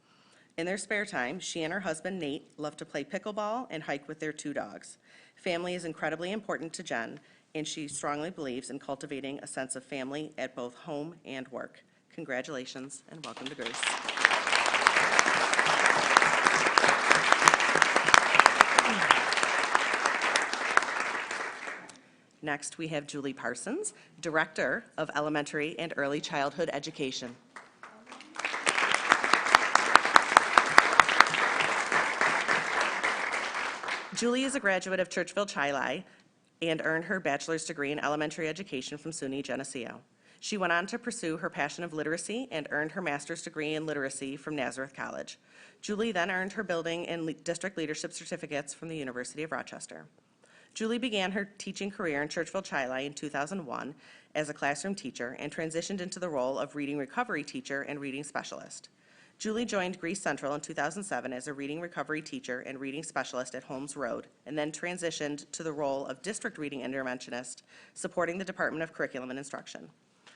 In their spare time, she and her husband, Nate, love to play pickleball and hike with their two dogs. Family is incredibly important to Jen, and she strongly believes in cultivating a sense of family at both home and work. Congratulations, and welcome to Greece. Next, we have Julie Parsons, Director of Elementary and Early Childhood Education. Julie is a graduate of Churchville Chi and earned her bachelor's degree in elementary education from SUNY Geneseo. She went on to pursue her passion of literacy and earned her master's degree in literacy from Nazareth College. Julie then earned her building and district leadership certificates from the University of Rochester. Julie began her teaching career in Churchville Chi in 2001 as a classroom teacher and transitioned into the role of reading recovery teacher and reading specialist. Julie joined Greece Central in 2007 as a reading recovery teacher and reading specialist at Holmes Road, and then transitioned to the role of district reading interventionist, supporting the Department of Curriculum and Instruction.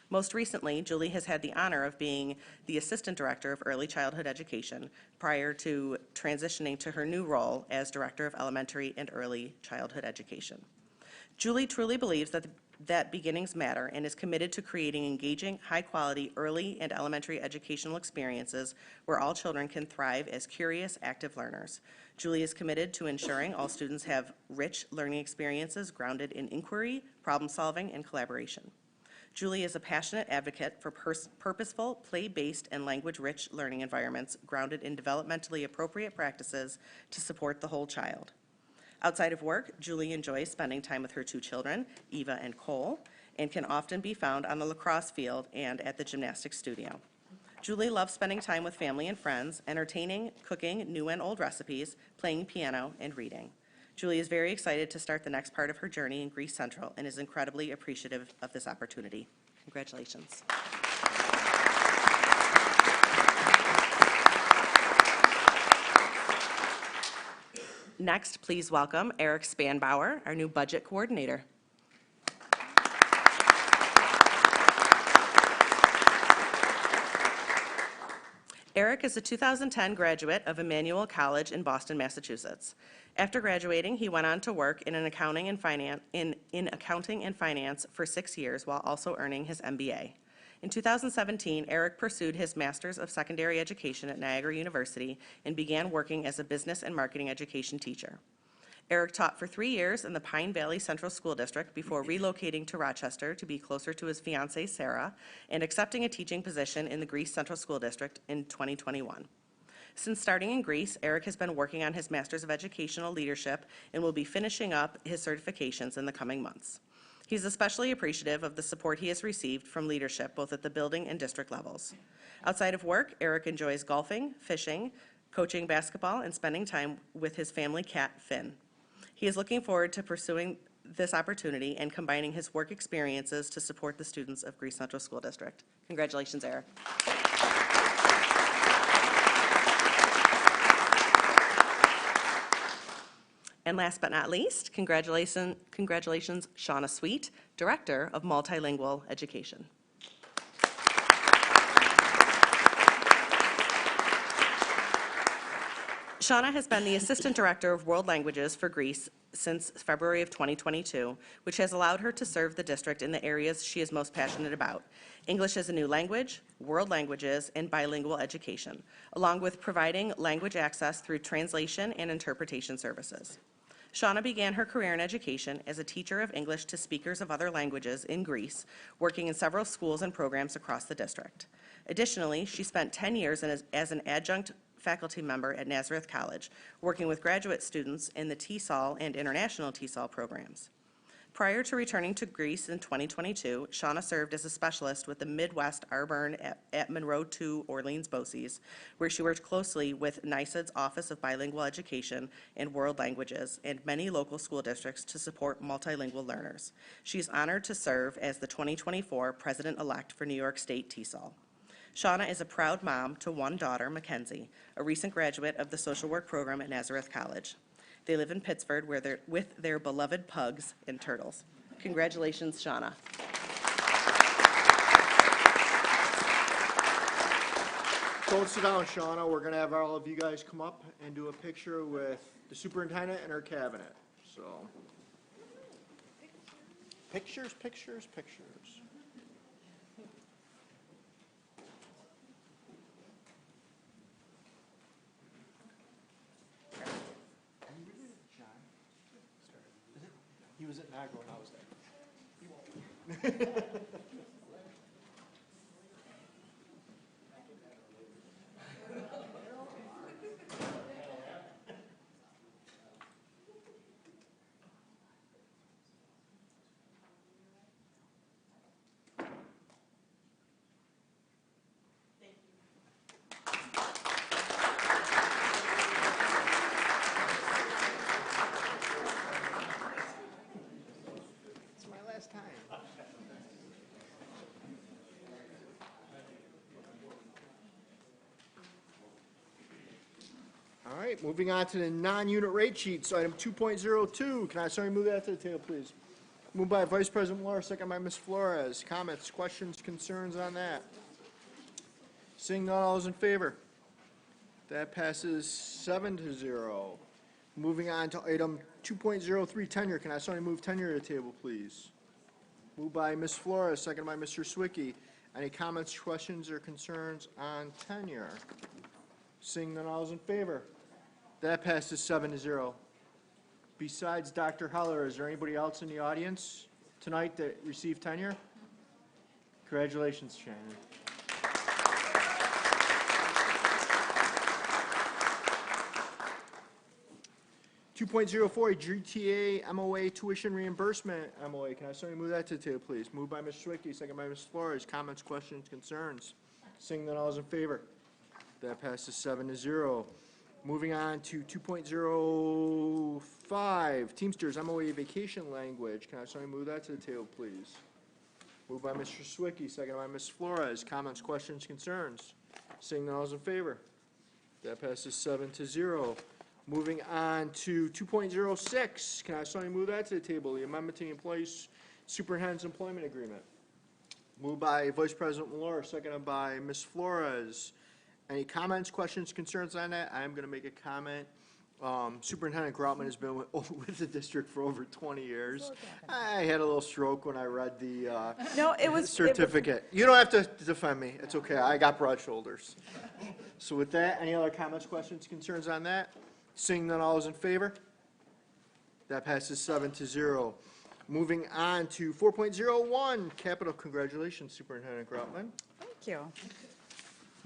Most recently, Julie has had the honor of being the Assistant Director of Early Childhood Education prior to transitioning to her new role as Director of Elementary and Early Childhood Education. Julie truly believes that beginnings matter and is committed to creating engaging, high-quality early and elementary educational experiences where all children can thrive as curious, active learners. Julie is committed to ensuring all students have rich learning experiences grounded in inquiry, problem-solving, and collaboration. Julie is a passionate advocate for purposeful, play-based, and language-rich learning environments grounded in developmentally appropriate practices to support the whole child. Outside of work, Julie enjoys spending time with her two children, Eva and Cole, and can often be found on the lacrosse field and at the gymnastics studio. Julie loves spending time with family and friends, entertaining, cooking new and old recipes, playing piano, and reading. Julie is very excited to start the next part of her journey in Greece Central and is incredibly appreciative of this opportunity. Congratulations. Next, please welcome Eric Spanbauer, our new budget coordinator. Eric is a 2010 graduate of Emmanuel College in Boston, Massachusetts. After graduating, he went on to work in accounting and finance for 6 years while also earning his MBA. In 2017, Eric pursued his Master's of Secondary Education at Niagara University and began working as a business and marketing education teacher. Eric taught for 3 years in the Pine Valley Central School District before relocating to Rochester to be closer to his fiancée, Sarah, and accepting a teaching position in the Greece Central School District in 2021. Since starting in Greece, Eric has been working on his Master's of Educational Leadership and will be finishing up his certifications in the coming months. He's especially appreciative of the support he has received from leadership both at the building and district levels. Outside of work, Eric enjoys golfing, fishing, coaching basketball, and spending time with his family cat, Finn. He is looking forward to pursuing this opportunity and combining his work experiences to support the students of Greece Central School District. Congratulations, Eric. And last but not least, congratulations, Shauna Sweet, Director of Multilingual Education. Shauna has been the Assistant Director of World Languages for Greece since February of 2022, which has allowed her to serve the district in the areas she is most passionate about: English as a new language, world languages, and bilingual education, along with providing language access through translation and interpretation services. Shauna began her career in education as a teacher of English to speakers of other languages in Greece, working in several schools and programs across the district. Additionally, she spent 10 years as an adjunct faculty member at Nazareth College, working with graduate students in the TESOL and International TESOL programs. Prior to returning to Greece in 2022, Shauna served as a specialist with the Midwest Arburn at Monroe II Orleans BOCES, where she worked closely with NYSED's Office of Bilingual Education and World Languages and many local school districts to support multilingual learners. She is honored to serve as the 2024 President-elect for New York State TESOL. Shauna is a proud mom to one daughter, Mackenzie, a recent graduate of the social work program at Nazareth College. They live in Pittsburgh with their beloved pugs and turtles. Congratulations, Shauna.
Don't sit down, Shauna. We're going to have all of you guys come up and do a picture with the superintendent and her cabinet. So, pictures, pictures, pictures. He was at Niagara when I was there. It's my last time. All right, moving on to the non-unit rate sheets, item 2.02. Can I have somebody move that to the table, please? Moved by Vice President Laura, second by Ms. Flores. Comments, questions, concerns on that? Seeing none, all those in favor? That passes 7-0. Moving on to item 2.03, tenure. Can I have somebody move tenure to the table, please? Moved by Ms. Flores, second by Mr. Swicky. Any comments, questions, or concerns on tenure? Seeing none, all those in favor? That passes 7-0. Besides Dr. Heller, is there anybody else in the audience tonight that received tenure? Congratulations, Shannon. .04 GTA MOA tuition reimbursement MOA. Can I have somebody move that to the table, please? Moved by Ms. Swicky, second by Ms. Flores. Comments, questions, concerns? Seeing none, all those in favor? That passes 7-0. Moving on to 2.05 Teamsters MOA vacation language. Can I have somebody move that to the table, please? Moved by Mr. Swicky, second by Ms. Flores. Comments, questions, concerns? Seeing none, all those in favor? That passes 7-0. Moving on to 2.06, can I have somebody move that to the table? The amendment to the employees superintendent's employment agreement. Moved by Vice President Malora, seconded by Ms. Flores. Any comments, questions, concerns on that? I am going to make a comment. Superintendent Groutman has been with the district for over 20 years. I had a little stroke when I read the
No, it was
certificate. You don't have to defend me. It's okay. I got broad shoulders. So with that, any other comments, questions, concerns on that? Seeing none, all those in favor? That passes 7-0. Moving on to 4.01, capital. Congratulations, Superintendent Groutman.
Thank you.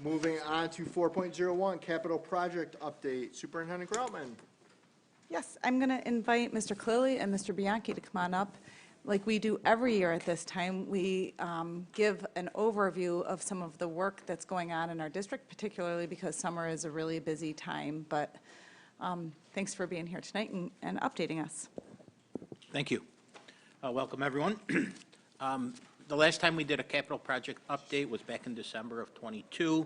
Moving on to 4.01, capital project update. Superintendent Groutman.
Yes, I'm going to invite Mr. Clilly and Mr. Bianchi to come on up. Like we do every year at this time, we give an overview of some of the work that's going on in our district, particularly because summer is a really busy time. But thanks for being here tonight and updating us.
Thank you. Welcome, everyone. The last time we did a capital project update was back in December of '22.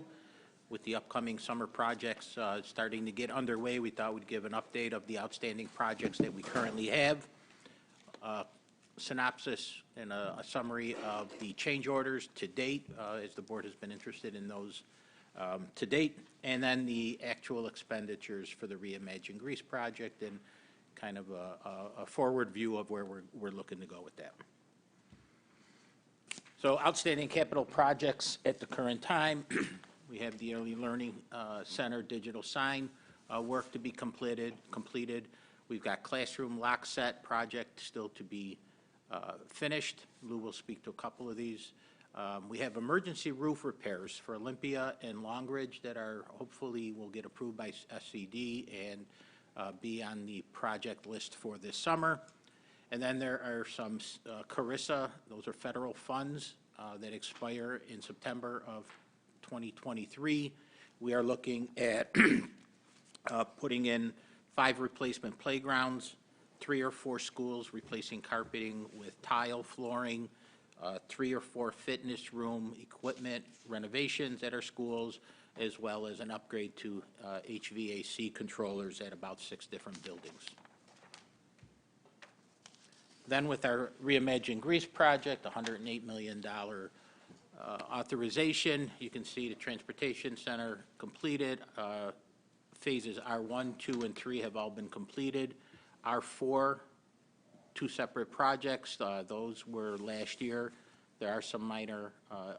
With the upcoming summer projects starting to get underway, we thought we'd give an update of the outstanding projects that we currently have, synopsis and a summary of the change orders to date, as the board has been interested in those to date, and then the actual expenditures for the Reimagine Greece project and kind of a forward view of where we're looking to go with that. So outstanding capital projects at the current time, we have the Early Learning Center digital sign work to be completed. We've got classroom lock set project still to be finished. Lou will speak to a couple of these. We have emergency roof repairs for Olympia and Longridge that are hopefully will get approved by SCD and be on the project list for this summer. And then there are some Carissa, those are federal funds that expire in September of 2023. We are looking at putting in 5 replacement playgrounds, 3 or 4 schools replacing carpeting with tile flooring, 3 or 4 fitness room equipment renovations at our schools, as well as an upgrade to HVAC controllers at about 6 different buildings. Then with our Reimagine Greece project, $108 million authorization, you can see the transportation center completed. Phases R1, 2, and 3 have all been completed. R4, 2 separate projects, those were last year. There are some minor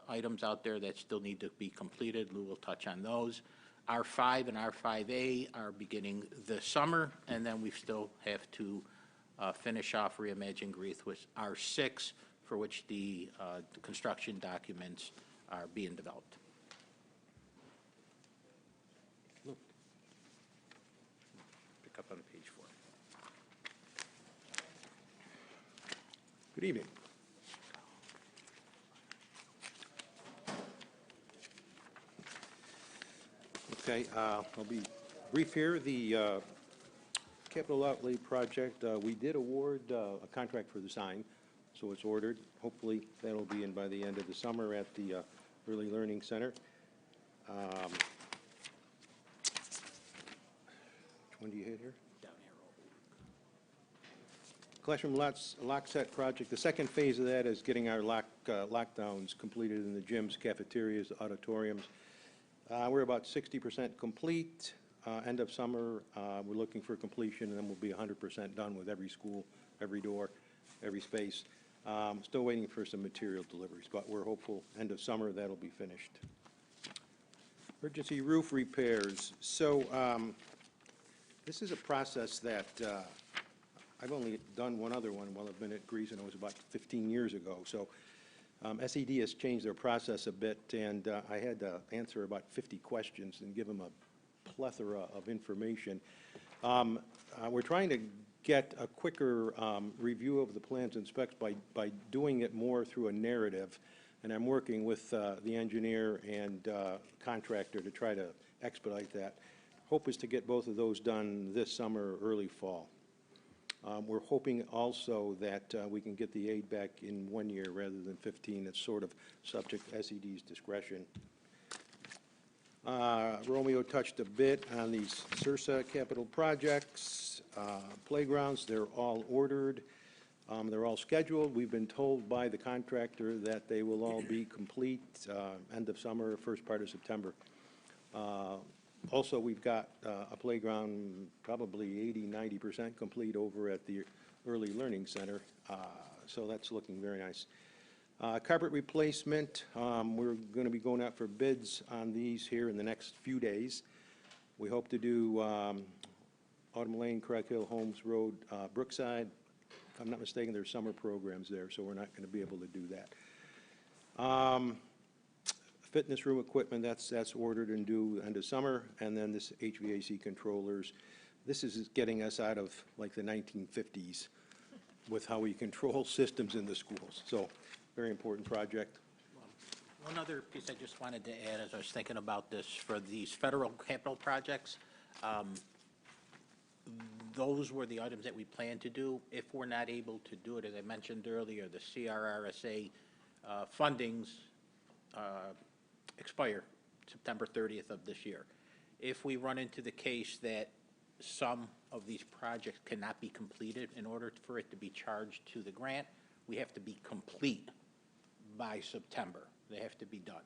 items out there that still need to be completed. Lou will touch on those. R5 and R5A are beginning this summer, and then we still have to finish off Reimagine Greece with R6, for which the construction documents are being developed. Lou. Pick up on page 4.
Good evening. Okay, I'll be brief here. The capital outlay project, we did award a contract for the sign, so it's ordered. Hopefully, that'll be in by the end of the summer at the Early Learning Center. Which one do you hit here? Classroom lock set project. The second phase of that is getting our lockdowns completed in the gyms, cafeterias, auditoriums. We're about 60% complete. End of summer, we're looking for completion, and then we'll be 100% done with every school, every door, every space. Still waiting for some material deliveries, but we're hopeful end of summer that'll be finished. Emergency roof repairs. So this is a process that I've only done one other one while I've been at Greece, and it was about 15 years ago. So SED has changed their process a bit, and I had to answer about 50 questions and give them a plethora of information. We're trying to get a quicker review of the plans and specs by doing it more through a narrative, and I'm working with the engineer and contractor to try to expedite that. Hope is to get both of those done this summer or early fall. We're hoping also that we can get the aid back in 1 year rather than 15. It's sort of subject to SED's discretion. Romeo touched a bit on these CIRSA capital projects. Playgrounds, they're all ordered. They're all scheduled. We've been told by the contractor that they will all be complete end of summer, first part of September. Also, we've got a playground probably 80–90% complete over at the Early Learning Center, so that's looking very nice. Carpet replacement, we're going to be going out for bids on these here in the next few days. We hope to do Autumn Lane, Craig Hill, Holmes Road, Brookside. If I'm not mistaken, there's summer programs there, so we're not going to be able to do that. Fitness room equipment, that's ordered and due end of summer, and then this HVAC controllers. This is getting us out of like the 1950s with how we control systems in the schools. So, very important project.
One other piece I just wanted to add as I was thinking about this for these federal capital projects. Those were the items that we planned to do. If we're not able to do it, as I mentioned earlier, the CRRSA fundings expire September 30th of this year. If we run into the case that some of these projects cannot be completed, in order for it to be charged to the grant, we have to be complete by September. They have to be done.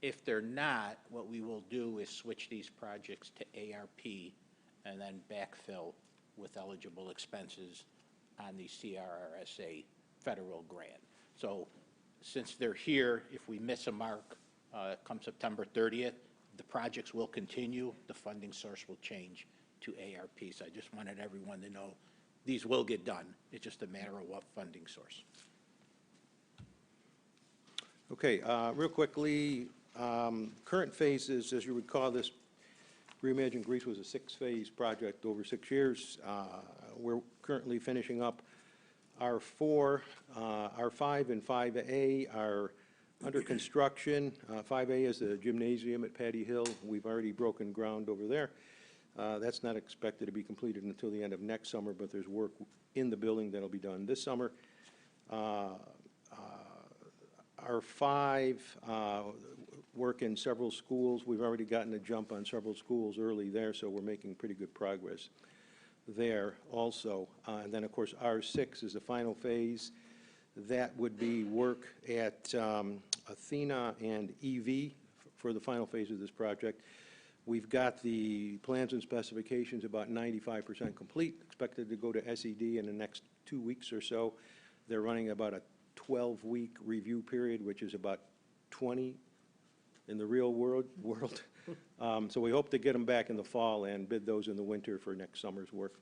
If they're not, what we will do is switch these projects to ARP and then backfill with eligible expenses on the CRRSA federal grant. So since they're here, if we miss a mark come September 30th, the projects will continue, the funding source will change to ARP. So I just wanted everyone to know these will get done. It's just a matter of what funding source.
Okay, real quickly, current phases, as you recall, this Reimagine Greece was a 6-phase project over 6 years. We're currently finishing up R4, R5 and 5A are under construction. 5A is the gymnasium at Patty Hill. We've already broken ground over there. That's not expected to be completed until the end of next summer, but there's work in the building that'll be done this summer. R5, work in several schools. We've already gotten a jump on several schools early there, so we're making pretty good progress there also. And then, of course, R6 is the final phase. That would be work at Athena and EV for the final phase of this project. We've got the plans and specifications about 95% complete, expected to go to SED in the next 2 weeks or so. They're running about a 12-week review period, which is about 20 in the real world. So we hope to get them back in the fall and bid those in the winter for next summer's work.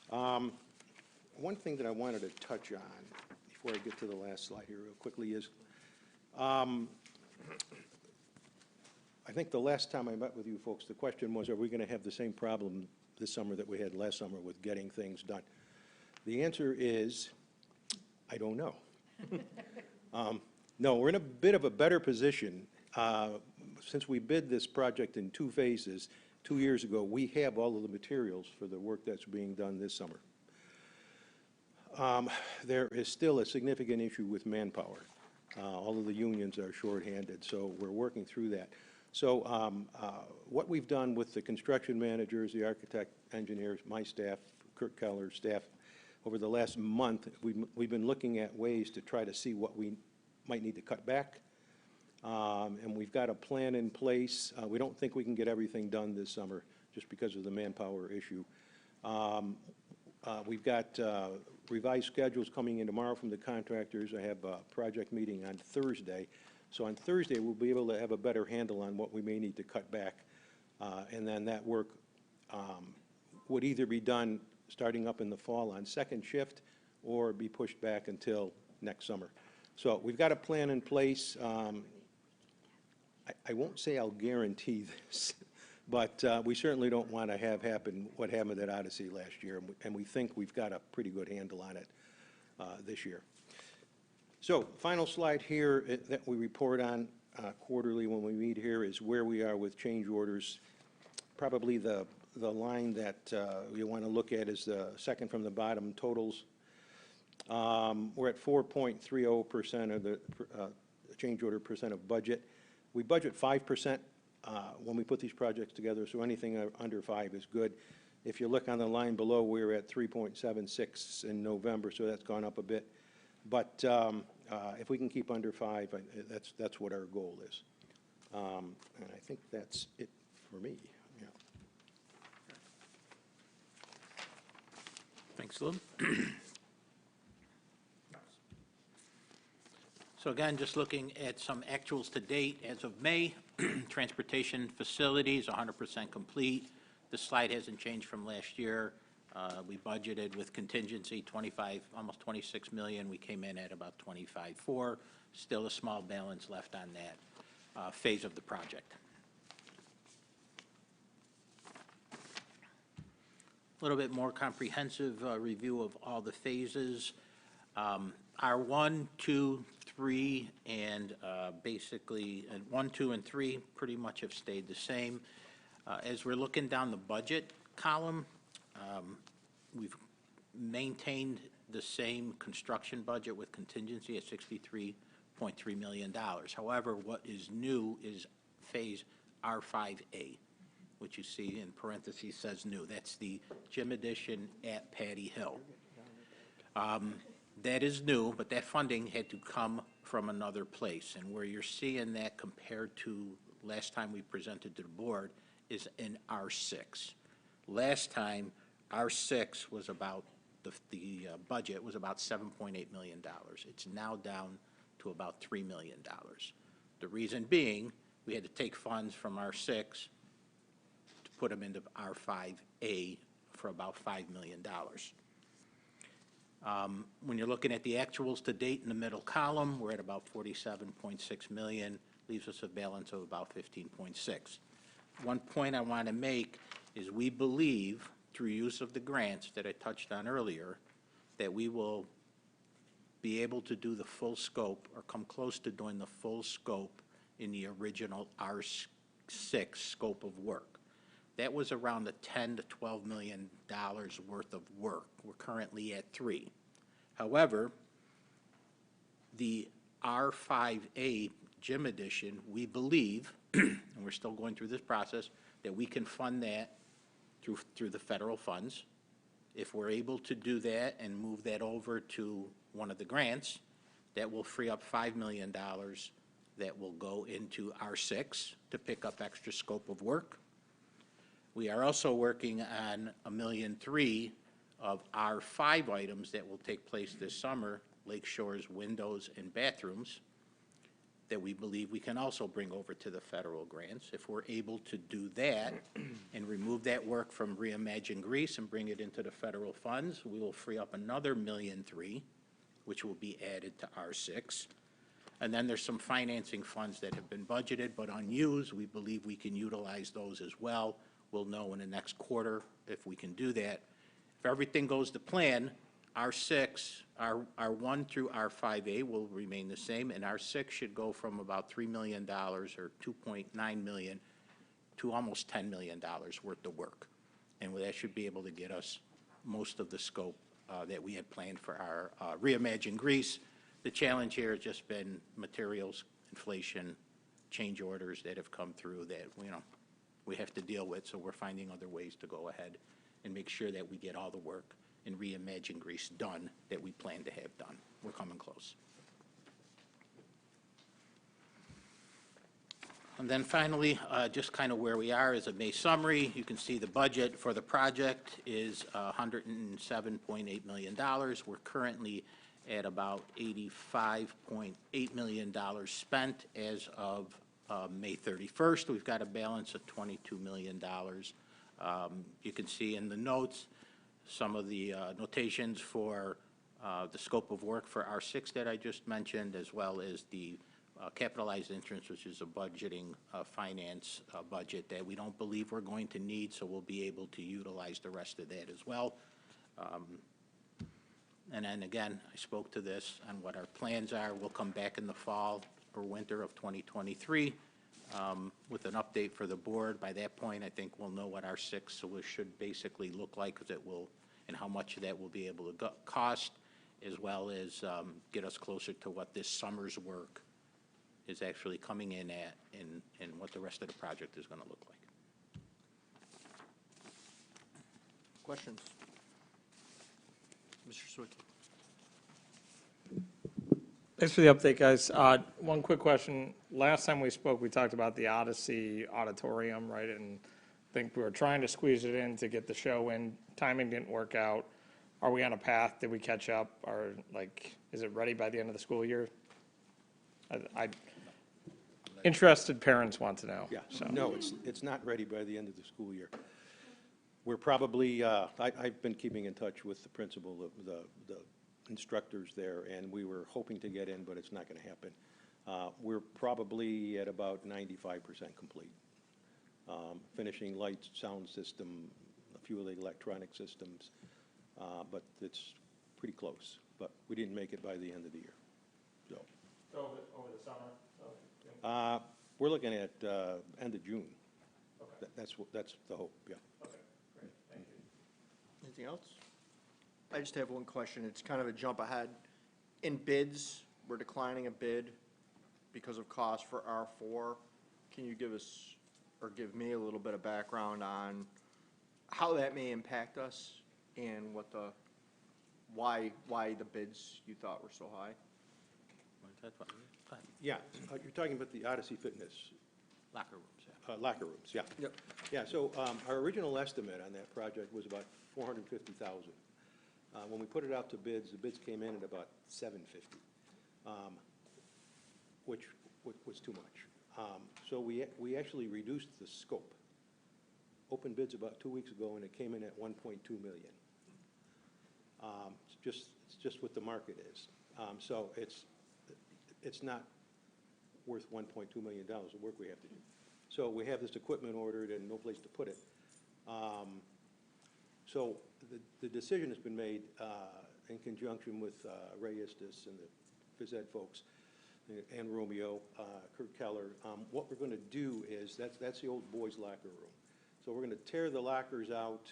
One thing that I wanted to touch on before I get to the last slide here real quickly is, I think the last time I met with you folks, the question was, are we going to have the same problem this summer that we had last summer with getting things done? The answer is, I don't know. No, we're in a bit of a better position. Since we bid this project in 2 phases 2 years ago, we have all of the materials for the work that's being done this summer. There is still a significant issue with manpower. All of the unions are shorthanded, so we're working through that. So what we've done with the construction managers, the architect, engineers, my staff, Kurt Keller's staff, over the last month, we've been looking at ways to try to see what we might need to cut back. And we've got a plan in place. We don't think we can get everything done this summer just because of the manpower issue. We've got revised schedules coming in tomorrow from the contractors. I have a project meeting on Thursday. So on Thursday, we'll be able to have a better handle on what we may need to cut back. And then that work would either be done starting up in the fall on second shift or be pushed back until next summer. So we've got a plan in place. I won't say I'll guarantee this, but we certainly don't want to have happen what happened at Odyssey last year, and we think we've got a pretty good handle on it this year. So final slide here that we report on quarterly when we meet here is where we are with change orders. Probably the line that you want to look at is the second from the bottom, totals. We're at 4.30% of the change order percent of budget. We budget 5% when we put these projects together, so anything under 5 is good. If you look on the line below, we're at 3.76 in November, so that's gone up a bit. But if we can keep under 5, that's what our goal is. And I think that's it for me. Yeah.
Thanks, Lou. So again, just looking at some actuals to date as of May, transportation facilities 100% complete. The slide hasn't changed from last year. We budgeted with contingency almost 26 million. We came in at about 25.4. Still a small balance left on that phase of the project. A little bit more comprehensive review of all the phases. R1, 2, 3, and basically 1, 2, and 3 pretty much have stayed the same. As we're looking down the budget column, we've maintained the same construction budget with contingency at $63.3 million. However, what is new is phase R5A, which you see in parentheses says new. That's the gym addition at Patty Hill. That is new, but that funding had to come from another place. And where you're seeing that compared to last time we presented to the board is in R6. Last time, R6 was about, the budget was about $7.8 million. It's now down to about $3 million. The reason being, we had to take funds from R6 to put them into R5A for about $5 million. When you're looking at the actuals to date in the middle column, we're at about 47.6 million, leaves us a balance of about 15.6. One point I want to make is we believe, through use of the grants that I touched on earlier, that we will be able to do the full scope or come close to doing the full scope in the original R6 scope of work. That was around the $10 to $12 million worth of work. We're currently at 3. However, the R5A gym edition, we believe, and we're still going through this process, that we can fund that through the federal funds. If we're able to do that and move that over to one of the grants, that will free up $5 million that will go into R6 to pick up extra scope of work. We are also working on $1.3 million of R5 items that will take place this summer, Lake Shore's windows and bathrooms, that we believe we can also bring over to the federal grants. If we're able to do that and remove that work from Reimagine Greece and bring it into the federal funds, we will free up another $1.3 million, which will be added to R6. And then there's some financing funds that have been budgeted but unused. We believe we can utilize those as well. We'll know in the next quarter if we can do that. If everything goes to plan, R6, R1 through R5A will remain the same, and R6 should go from about $3 million or $2.9 million to almost $10 million worth of work. And that should be able to get us most of the scope that we had planned for our Reimagine Greece. The challenge here has just been materials, inflation, change orders that have come through that, we have to deal with, so we're finding other ways to go ahead and make sure that we get all the work in Reimagine Greece done that we plan to have done. We're coming close. And then finally, just kind of where we are as a May summary, you can see the budget for the project is $107.8 million. We're currently at about $85.8 million spent as of May 31st. We've got a balance of $22 million. You can see in the notes some of the notations for the scope of work for R6 that I just mentioned, as well as the capitalized interest, which is a budgeting finance budget that we don't believe we're going to need, so we'll be able to utilize the rest of that as well. And then again, I spoke to this on what our plans are. We'll come back in the fall or winter of 2023 with an update for the board. By that point, I think we'll know what our R6 should basically look like, because it will, and how much of that will be able to cost, as well as get us closer to what this summer's work is actually coming in at, and what the rest of the project is going to look like.
Questions? Mr. Swicky.
Thanks for the update, guys. One quick question. Last time we spoke, we talked about the Odyssey Auditorium, right? And I think we were trying to squeeze it in to get the show in. Timing didn't work out. Are we on a path? Did we catch up? Or, is it ready by the end of the school year? Interested parents want to know.
Yeah,
so.
no, it's not ready by the end of the school year. We're probably, I've been keeping in touch with the principal, the instructors there, and we were hoping to get in, but it's not going to happen. We're probably at about 95% complete. Finishing lights, sound system, a few of the electronic systems, but it's pretty close. But we didn't make it by the end of the year. So
over the summer?
We're looking at end of June.
Okay.
That's the hope, yeah.
Okay, great, thank you.
Anything else? I just have one question. It's kind of a jump ahead. In bids, we're declining a bid because of cost for R4. Can you give us, or give me, a little bit of background on how that may impact us and what why the bids you thought were so high?
That's what, go ahead.
Yeah, you're talking about the Odyssey Fitness
Locker rooms, yeah.
locker rooms, yeah.
Yep.
Yeah, so our original estimate on that project was about $450,000. When we put it out to bids, the bids came in at about $750,000, which was too much. So we actually reduced the scope. Opened bids about 2 weeks ago, and it came in at $1.2 million. It's just what the market is. So it's not worth $1.2 million, the work we have to do. So we have this equipment ordered and no place to put it. So the decision has been made in conjunction with Ray Istis and the phys ed folks, and Romeo, Kurt Keller. What we're going to do is, that's the old boys' locker room. So we're going to tear the lockers out,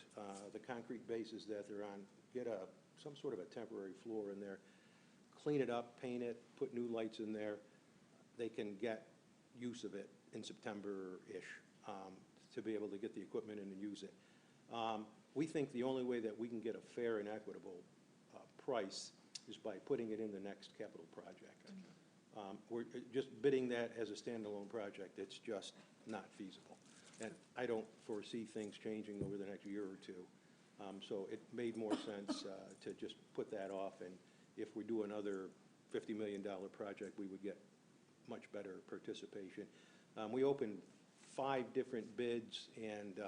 the concrete bases that they're on, get some sort of a temporary floor in there, clean it up, paint it, put new lights in there. They can get use of it in September-ish to be able to get the equipment in and use it. We think the only way that we can get a fair and equitable price is by putting it in the next capital project. We're just bidding that as a standalone project. It's just not feasible. And I don't foresee things changing over the next year or two. So it made more sense to just put that off, and if we do another $50 million project, we would get much better participation. We opened 5 different bids, and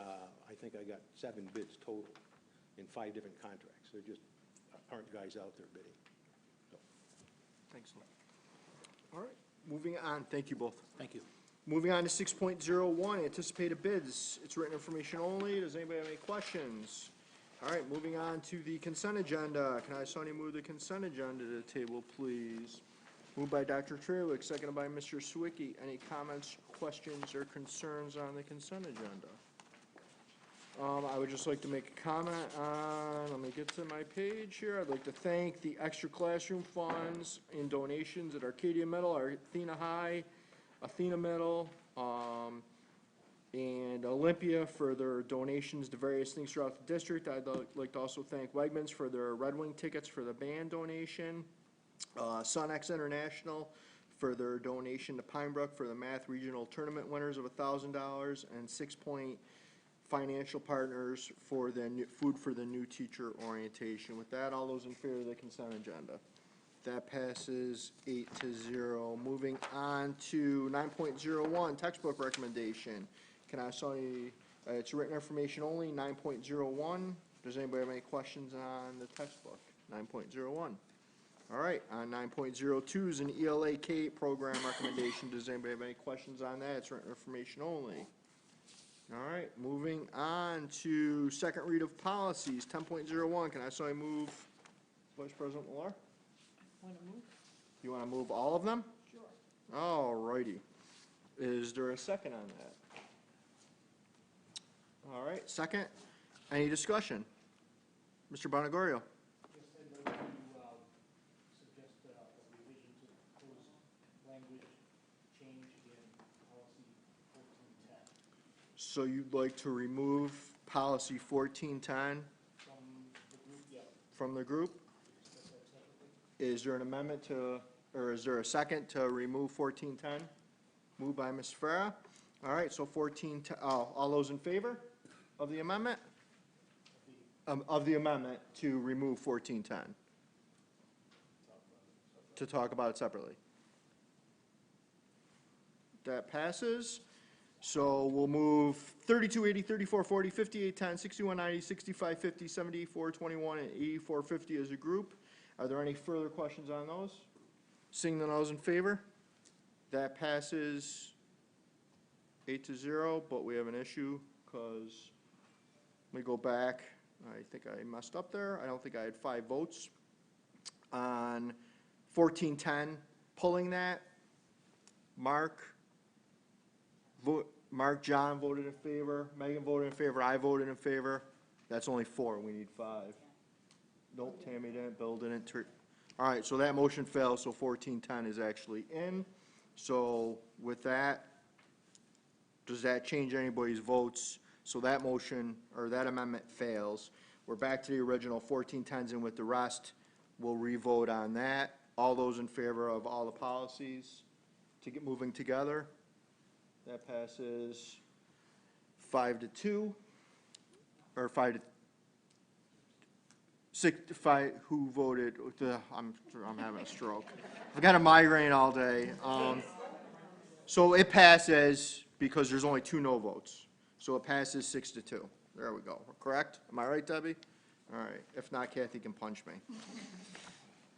I think I got 7 bids total in 5 different contracts. There just aren't guys out there bidding. So.
Thanks. All right, moving on. Thank you both.
Thank you.
Moving on to 6.01, anticipated bids. It's written information only. Does anybody have any questions? All right, moving on to the consent agenda. Can I, Sonny, move the consent agenda to the table, please? Moved by Dr. Traywick, seconded by Mr. Sawicki. Any comments, questions, or concerns on the consent agenda? I would just like to make a comment on, let me get to my page here. I'd like to thank the extra classroom funds and donations at Arcadia Middle, Athena High, Athena Middle, and Olympia for their donations to various things throughout the district. I'd like to also thank Wegmans for their Red Wing tickets for the band donation. SunX International for their donation to Pine Brook for the math regional tournament winners of $1,000, and 6 Point Financial Partners for the food for the new teacher orientation. With that, all those in favor of the consent agenda? That passes 8-0. Moving on to 9.01, textbook recommendation. Can I, Sonny, it's written information only, 9.01. Does anybody have any questions on the textbook? 9.01. All right, on 9.02 is an ELA K program recommendation. Does anybody have any questions on that? It's written information only. All right, moving on to second read of policies, 10.01. Can I, Sonny, move Vice President Millar? You want to move all of them? Sure. All righty. Is there a second on that? All right, second. Any discussion? Mr. Bonagorio?
Yes, I'd like to suggest a revision to the proposed language change in policy 1410
So you'd like to remove policy 1410
from the group, yeah.
from the group?
Discuss that separately.
Is there an amendment to, or is there a second to remove 1410? Moved by Ms. Farah. All right, so 1410, all those in favor of the amendment? Of the amendment to remove 1410? To talk about it separately. That passes. So we'll move 3280, 3440, 5810, 6190, 6550, 7421, and 8450 as a group. Are there any further questions on those? Seeing none, all those in favor? That passes 8-0, but we have an issue because, let me go back. I think I messed up there. I don't think I had 5 votes. On 1410, pulling that, John voted in favor, Megan voted in favor, I voted in favor. That's only 4, we need 5. Nope, Tammy didn't, Bill didn't. All right, so that motion fails, so 1410 is actually in. So with that, does that change anybody's votes? So that motion, or that amendment fails. We're back to the original, 1410's in with the rest. We'll re-vote on that. All those in favor of all the policies to get moving together? That passes 5-2, or 6-5, who voted? I'm having a stroke. I've got a migraine all day. So it passes because there's only 2 no votes. So it passes 6-2. There we go. Correct? Am I right, Debbie? All right. If not, Kathy can punch me.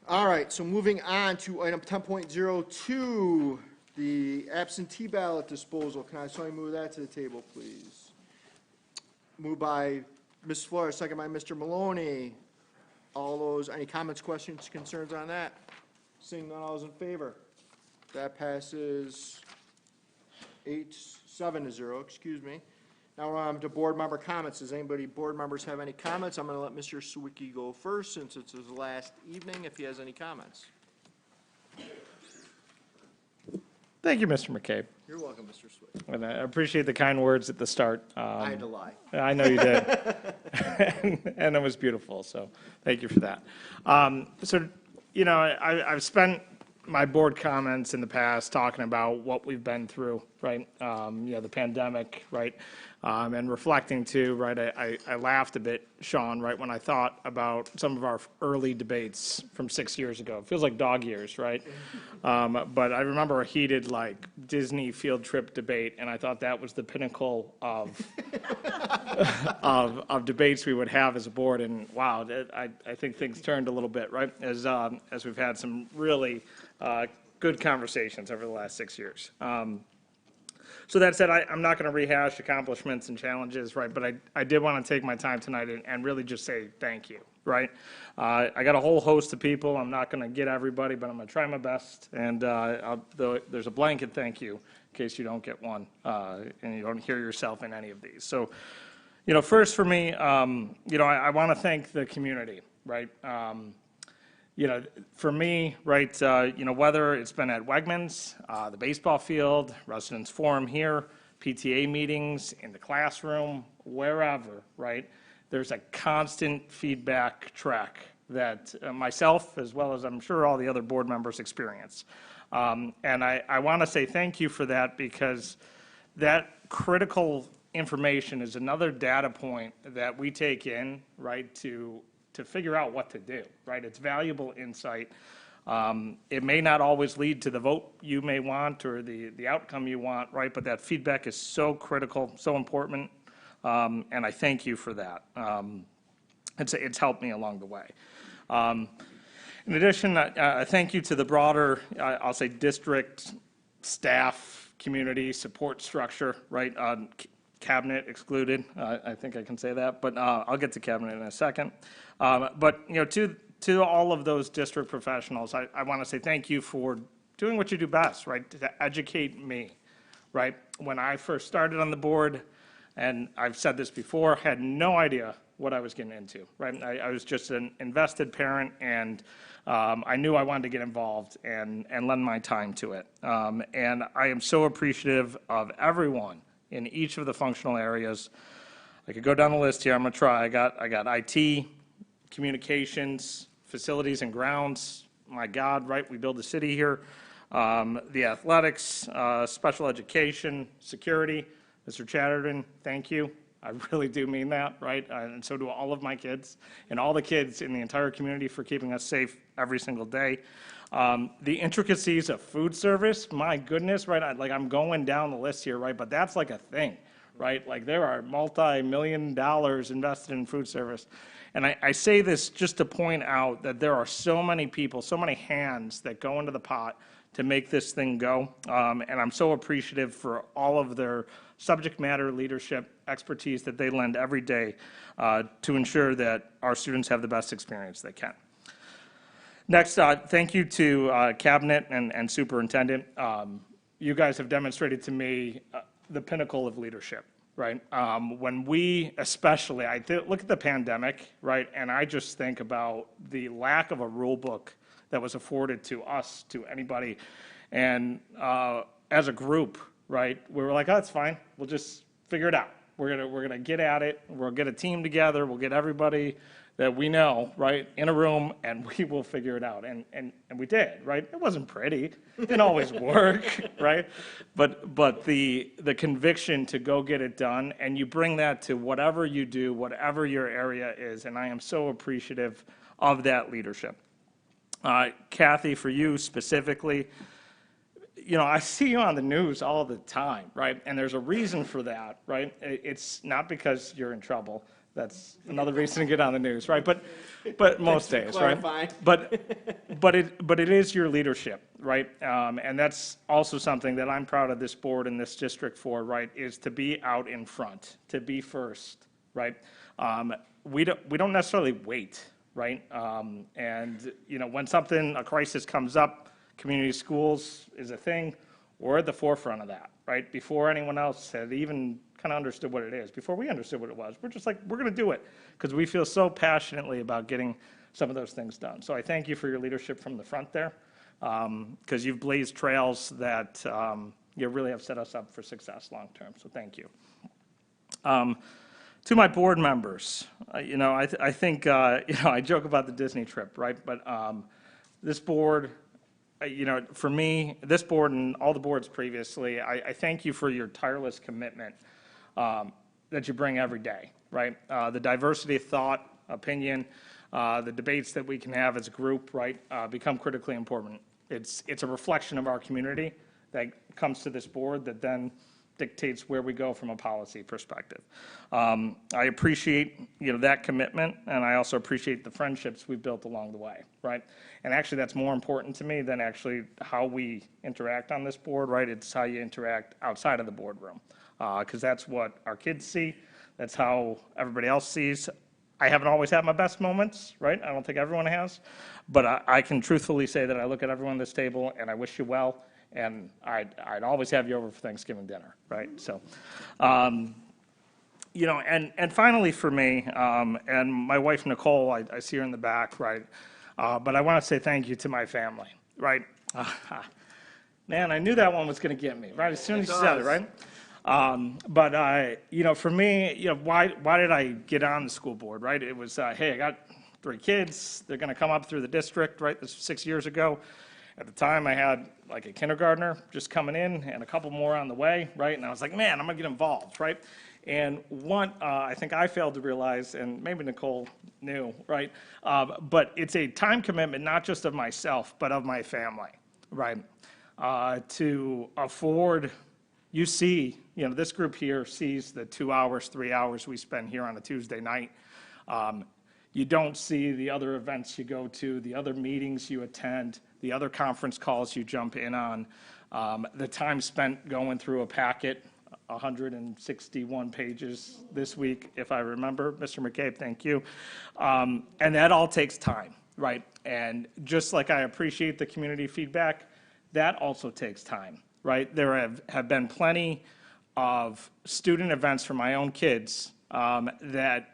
All right. So moving on to item 10.02, the absentee ballot disposal. Can I somebody move that to the table, please? Moved by Ms. Flores, second by Mr. Maloney. All those, any comments, questions, concerns on that? Seeing none, all those in favor? That passes 7-0, excuse me. Now we're on to board member comments. Does anybody, board members, have any comments? I'm going to let Mr. Sawicki go first, since it's his last evening, if he has any comments.
Thank you, Mr. McCabe.
You're welcome, Mr. Sawicki.
And I appreciate the kind words at the start.
I had to lie.
I know you did. And it was beautiful, so thank you for that. I've spent my board comments in the past talking about what we've been through, right? The pandemic, right? And reflecting too, right? I laughed a bit, Sean, right, when I thought about some of our early debates from 6 years ago. It feels like dog years, right? But I remember a heated, Disney field trip debate, and I thought that was the pinnacle of of debates we would have as a board. And wow, I think things turned a little bit, right? As we've had some really good conversations over the last 6 years. So that said, I'm not going to rehash accomplishments and challenges, right? But I did want to take my time tonight and really just say thank you, right? I got a whole host of people. I'm not going to get everybody, but I'm going to try my best. And there's a blanket thank you in case you don't get one and you don't hear yourself in any of these. So, first for me, I want to thank the community, right? For me, right, whether it's been at Wegmans, the baseball field, residents forum here, PTA meetings, in the classroom, wherever, right, there's a constant feedback track that myself, as well as I'm sure all the other board members, experience. And I want to say thank you for that, because that critical information is another data point that we take in, right, to figure out what to do, right? It's valuable insight. It may not always lead to the vote you may want or the outcome you want, right? But that feedback is so critical, so important, and I thank you for that. It's helped me along the way. In addition, thank you to the broader, I'll say, district staff, community support structure, right? Cabinet excluded, I think I can say that, but I'll get to cabinet in a second. But to all of those district professionals, I want to say thank you for doing what you do best, right? To educate me, right? When I first started on the board, and I've said this before, had no idea what I was getting into, right? I was just an invested parent, and I knew I wanted to get involved and lend my time to it. And I am so appreciative of everyone in each of the functional areas. I could go down the list here. I'm going to try. I got IT, communications, facilities and grounds. My God, right? We build a city here. The athletics, special education, security. Mr. Chatterton, thank you. I really do mean that, right? And so do all of my kids and all the kids in the entire community for keeping us safe every single day. The intricacies of food service, my goodness, right? I'm going down the list here, right? But that's like a thing, right? Like there are multi-million dollars invested in food service. And I say this just to point out that there are so many people, so many hands that go into the pot to make this thing go. And I'm so appreciative for all of their subject matter leadership expertise that they lend every day to ensure that our students have the best experience they can. Next, thank you to Cabinet and Superintendent. You guys have demonstrated to me the pinnacle of leadership, right? When we, especially, look at the pandemic, right? And I just think about the lack of a rule book that was afforded to us, to anybody. And as a group, right, we were like, oh, it's fine. We'll just figure it out, We're gonna get at it. We'll get a team together. We'll get everybody that we know, right, in a room, and we will figure it out. And we did, right? It wasn't pretty. It didn't always work, right? But the conviction to go get it done, and you bring that to whatever you do, whatever your area is, and I am so appreciative of that leadership. Kathy, for you specifically, you know, I see you on the news all the time, right? And there's a reason for that, right? It's not because you're in trouble. That's another reason to get on the news, right? But most days, right? But it is your leadership, right? And that's also something that I'm proud of this board and this district for, right? Is to be out in front, to be first, right? We don't necessarily wait, right? And you know, when a crisis comes up, community schools is a thing. We're at the forefront of that, right? Before anyone else had even kind of understood what it is, before we understood what it was, we're just like, we're going to do it because we feel so passionately about getting some of those things done. So I thank you for your leadership from the front there, because you've blazed trails that you really have set us up for success long term. So thank you. To my board members, you know, I think, you know, I joke about the Disney trip, right? But this board, you know, for me, this board and all the boards previously, I thank you for your tireless commitment that you bring every day, right? The diversity of thought, opinion, the debates that we can have as a group, right, become critically important. It's a reflection of our community that comes to this board that then dictates where we go from a policy perspective. I appreciate, you know, that commitment, and I also appreciate the friendships we've built along the way, right? And actually, that's more important to me than actually how we interact on this board, right? It's how you interact outside of the boardroom, because that's what our kids see. That's how everybody else sees. I haven't always had my best moments, right? I don't think everyone has, but I can truthfully say that I look at everyone at this table and I wish you well, and I'd always have you over for Thanksgiving dinner, right? So, you know, and finally for me, and my wife Nicole, I see her in the back, right? But I want to say thank you to my family, right? Man, I knew that one was going to get me, right? As soon as you said it, right? But you know, for me, you know, why did I get on the school board, right? It was, hey, I got 3 kids. They're going to come up through the district, right? This was 6 years ago. At the time, I had like a kindergartner just coming in and a couple more on the way, right? And I was like, man, I'm going to get involved, right? And one, I think I failed to realize, and maybe Nicole knew, right? But it's a time commitment, not just of myself, but of my family, right? To afford, you see, you know, this group here sees the 2 hours, 3 hours we spend here on a Tuesday night. You don't see the other events you go to, the other meetings you attend, the other conference calls you jump in on, the time spent going through a packet, 161 pages this week, if I remember. Mr. McCabe, thank you. And that all takes time, right? And just like I appreciate the community feedback, that also takes time, right? There have been plenty of student events for my own kids that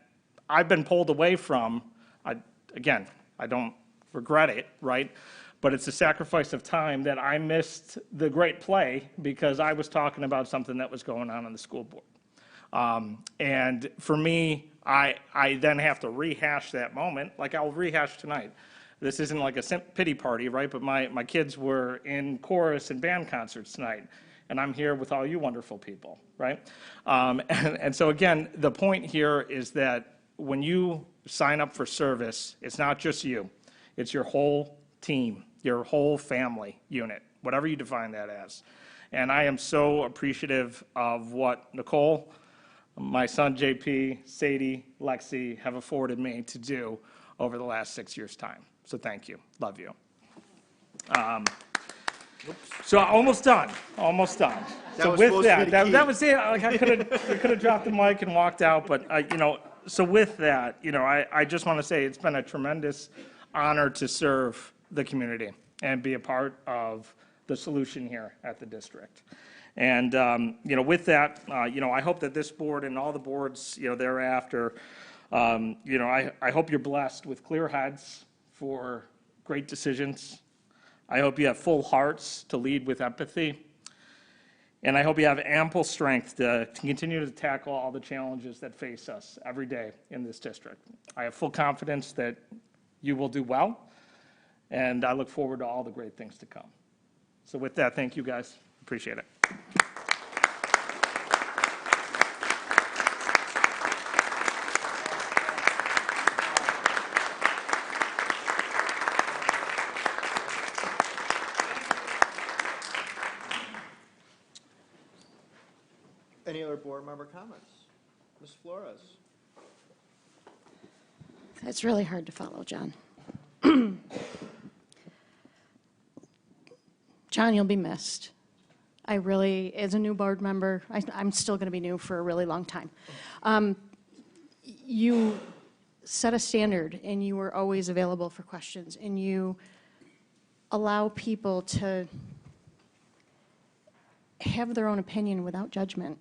I've been pulled away from. Again, I don't regret it, right? But it's a sacrifice of time that I missed the great play because I was talking about something that was going on the school board. And for me, I then have to rehash that moment, like I'll rehash tonight. This isn't like a pity party, right? But my kids were in chorus and band concerts tonight, and I'm here with all you wonderful people, right? And so again, the point here is that when you sign up for service, it's not just you, it's your whole team, your whole family unit, whatever you define that as. And I am so appreciative of what Nicole, my son JP, Sadie, Lexi have afforded me to do over the last 6 years' time. So thank you, love you. So almost done. So with that was it. Like I could have dropped the mic and walked out, but you know. So with that, you know, I just want to say it's been a tremendous honor to serve the community and be a part of the solution here at the district. And you know, with that, you know, I hope that this board and all the boards, you know, thereafter, you know, I hope you're blessed with clear heads for great decisions. I hope you have full hearts to lead with empathy. And I hope you have ample strength to continue to tackle all the challenges that face us every day in this district. I have full confidence that you will do well, and I look forward to all the great things to come. So with that, thank you guys. Appreciate it.
Any other board member comments? Ms. Flores?
It's really hard to follow, John. John, you'll be missed. I really, as a new board member, I'm still going to be new for a really long time. You set a standard, and you were always available for questions, and you allow people to have their own opinion without judgment.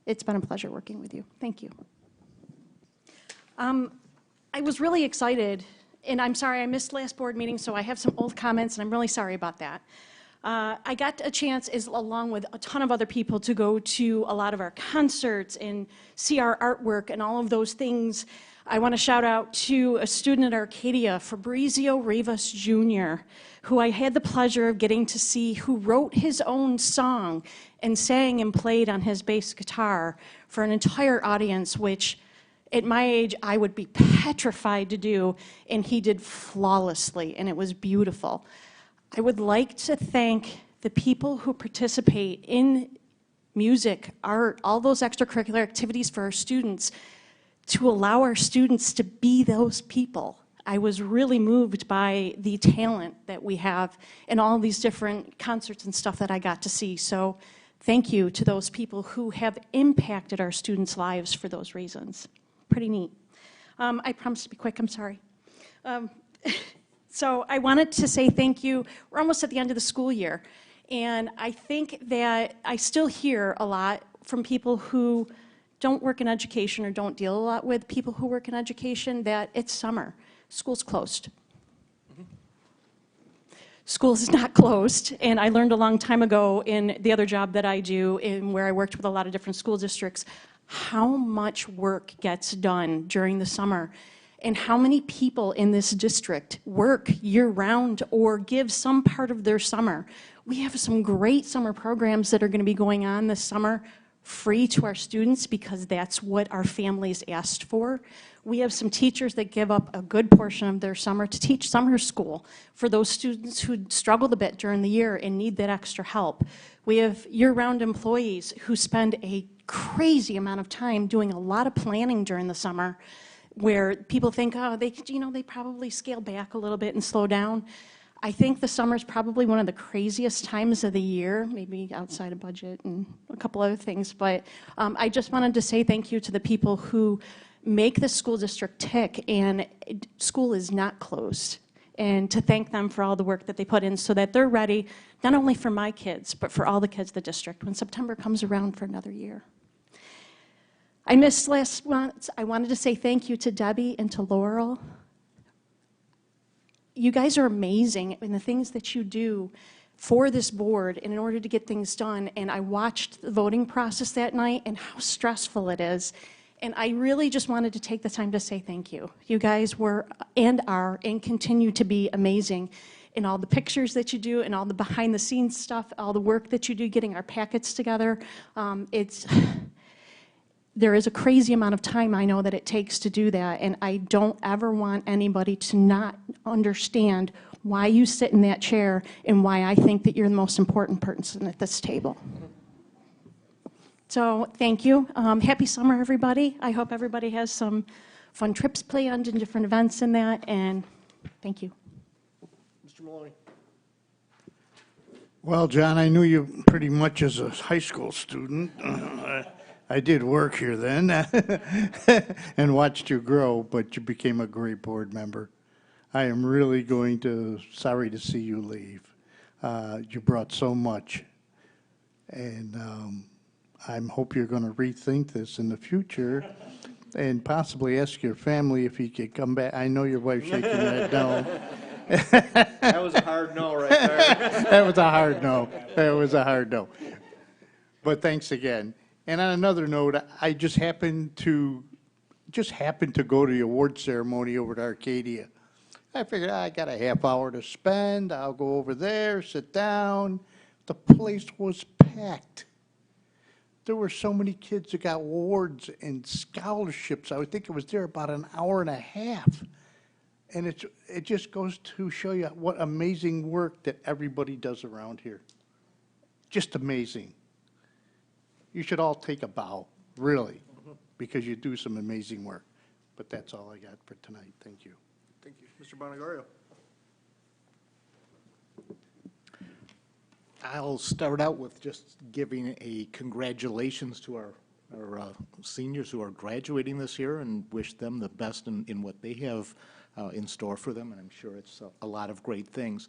It's been a pleasure working with you. Thank you. I was really excited, and I'm sorry I missed last board meeting, so I have some old comments, and I'm really sorry about that. I got a chance, along with a ton of other people, to go to a lot of our concerts and see our artwork and all of those things. I want to shout out to a student at Arcadia, Fabrizio Rivas Jr., who I had the pleasure of getting to see, who wrote his own song and sang and played on his bass guitar for an entire audience, which at my age I would be petrified to do, and he did flawlessly, and it was beautiful. I would like to thank the people who participate in music, art, all those extracurricular activities for our students, to allow our students to be those people. I was really moved by the talent that we have in all these different concerts and stuff that I got to see. So thank you to those people who have impacted our students' lives for those reasons. Pretty neat. I promised to be quick, I'm sorry. So I wanted to say thank you. We're almost at the end of the school year, and I think that I still hear a lot from people who don't work in education or don't deal a lot with people who work in education that it's summer. School's closed. School is not closed, and I learned a long time ago in the other job that I do, where I worked with a lot of different school districts, how much work gets done during the summer and how many people in this district work year-round or give some part of their summer. We have some great summer programs that are going to be going on this summer free to our students because that's what our families asked for. We have some teachers that give up a good portion of their summer to teach summer school for those students who struggled a bit during the year and need that extra help. We have year-round employees who spend a crazy amount of time doing a lot of planning during the summer, where people think, oh, they probably scale back a little bit and slow down. I think the summer is probably one of the craziest times of the year, maybe outside of budget and a couple other things. But I just wanted to say thank you to the people who make the school district tick, and school is not closed. And to thank them for all the work that they put in so that they're ready, not only for my kids, but for all the kids of the district when September comes around for another year. I missed last month. I wanted to say thank you to Debbie and to Laurel. You guys are amazing in the things that you do for this board and in order to get things done. And I watched the voting process that night and how stressful it is. And I really just wanted to take the time to say thank you. You guys were and are and continue to be amazing in all the pictures that you do and all the behind the scenes stuff, all the work that you do getting our packets together. There is a crazy amount of time I know that it takes to do that, and I don't ever want anybody to not understand why you sit in that chair and why I think that you're the most important person at this table. So thank you. Happy summer, everybody. I hope everybody has some fun trips planned and different events in that, and thank you.
Mr. Maloney.
Well, John, I knew you pretty much as a high school student. I did work here then and watched you grow, but you became a great board member. I am really sorry to see you leave. You brought so much, and I hope you're going to rethink this in the future and possibly ask your family if you could come back. I know your wife's shaking that no.
That was a hard no right
That was a hard no. That was a hard no. But thanks again. And on another note, I just happened to go to the award ceremony over at Arcadia. I figured I got a half hour to spend. I'll go over there, sit down. The place was packed. There were so many kids that got awards and scholarships. I would think it was there about an hour and a half. And it just goes to show you what amazing work that everybody does around here. Just amazing. You should all take a bow, really, because you do some amazing work. But that's all I got for tonight. Thank you.
Thank you. Mr. Bonagario.
I'll start out with just giving a congratulations to our seniors who are graduating this year and wish them the best in what they have in store for them, and I'm sure it's a lot of great things.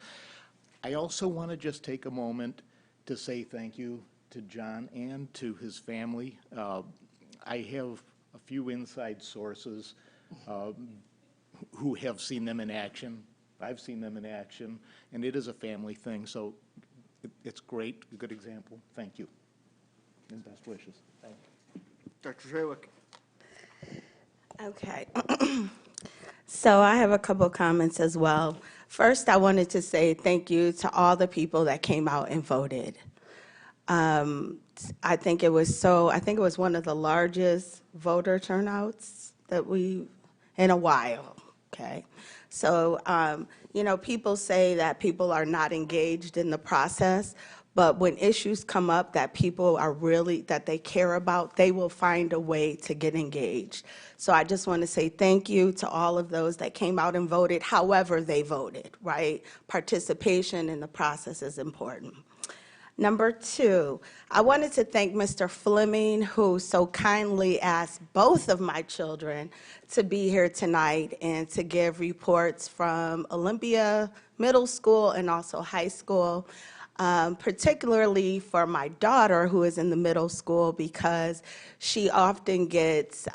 I also want to just take a moment to say thank you to John and to his family. I have a few inside sources who have seen them in action. I've seen them in action, and it is a family thing, so it's great, a good example. Thank you, and best wishes. Thank you.
Dr. Traywick.
Okay. So I have a couple comments as well. First, I wanted to say thank you to all the people that came out and voted. I think it was one of the largest voter turnouts that in a while, okay? So, people say that people are not engaged in the process, but when issues come up that people are that they care about, they will find a way to get engaged. So I just want to say thank you to all of those that came out and voted, however they voted, right? Participation in the process is important. Number two, I wanted to thank Mr. Fleming, who so kindly asked both of my children to be here tonight and to give reports from Olympia Middle School and also high school, particularly for my daughter, who is in the middle school, because she often gets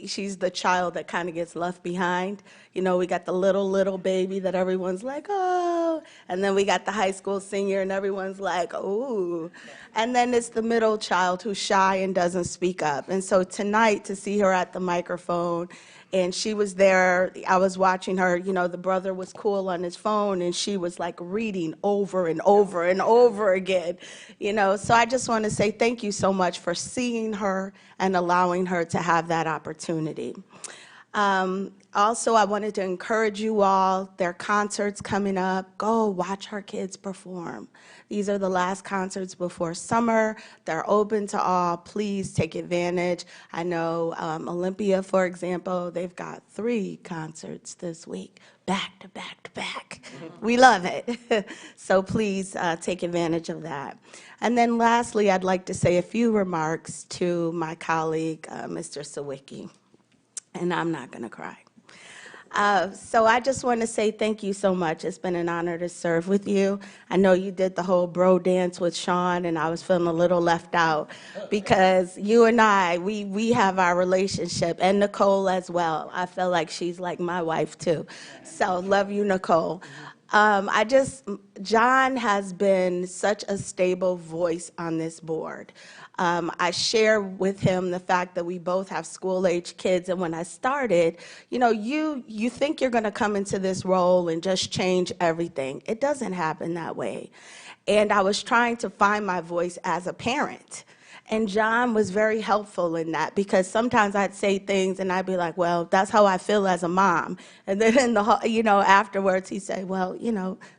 she's the child that kind of gets left behind. We got the little baby that everyone's like, oh, and then we got the high school senior and everyone's like, oh. And then it's the middle child who's shy and doesn't speak up. And so tonight, to see her at the microphone, and she was there, I was watching her, the brother was cool on his phone, and she was like reading over and over and over again, So I just want to say thank you so much for seeing her and allowing her to have that opportunity. Also, I wanted to encourage you all, there are concerts coming up. Go watch our kids perform. These are the last concerts before summer. They're open to all. Please take advantage. I know Olympia, for example, they've got 3 concerts this week, back to back to back. We love it. So please take advantage of that. And then lastly, I'd like to say a few remarks to my colleague, Mr. Sawicki. And I'm not going to cry. So I just want to say thank you so much. It's been an honor to serve with you. I know you did the whole bro dance with Sean, and I was feeling a little left out because you and I, we have our relationship, and Nicole as well. I feel like she's like my wife too. So love you, Nicole. John has been such a stable voice on this board. I share with him the fact that we both have school-age kids, and when I started, you think you're going to come into this role and just change everything. It doesn't happen that way. And I was trying to find my voice as a parent. And John was very helpful in that, because sometimes I'd say things and I'd be like, well, that's how I feel as a mom. And then afterwards he'd say, well,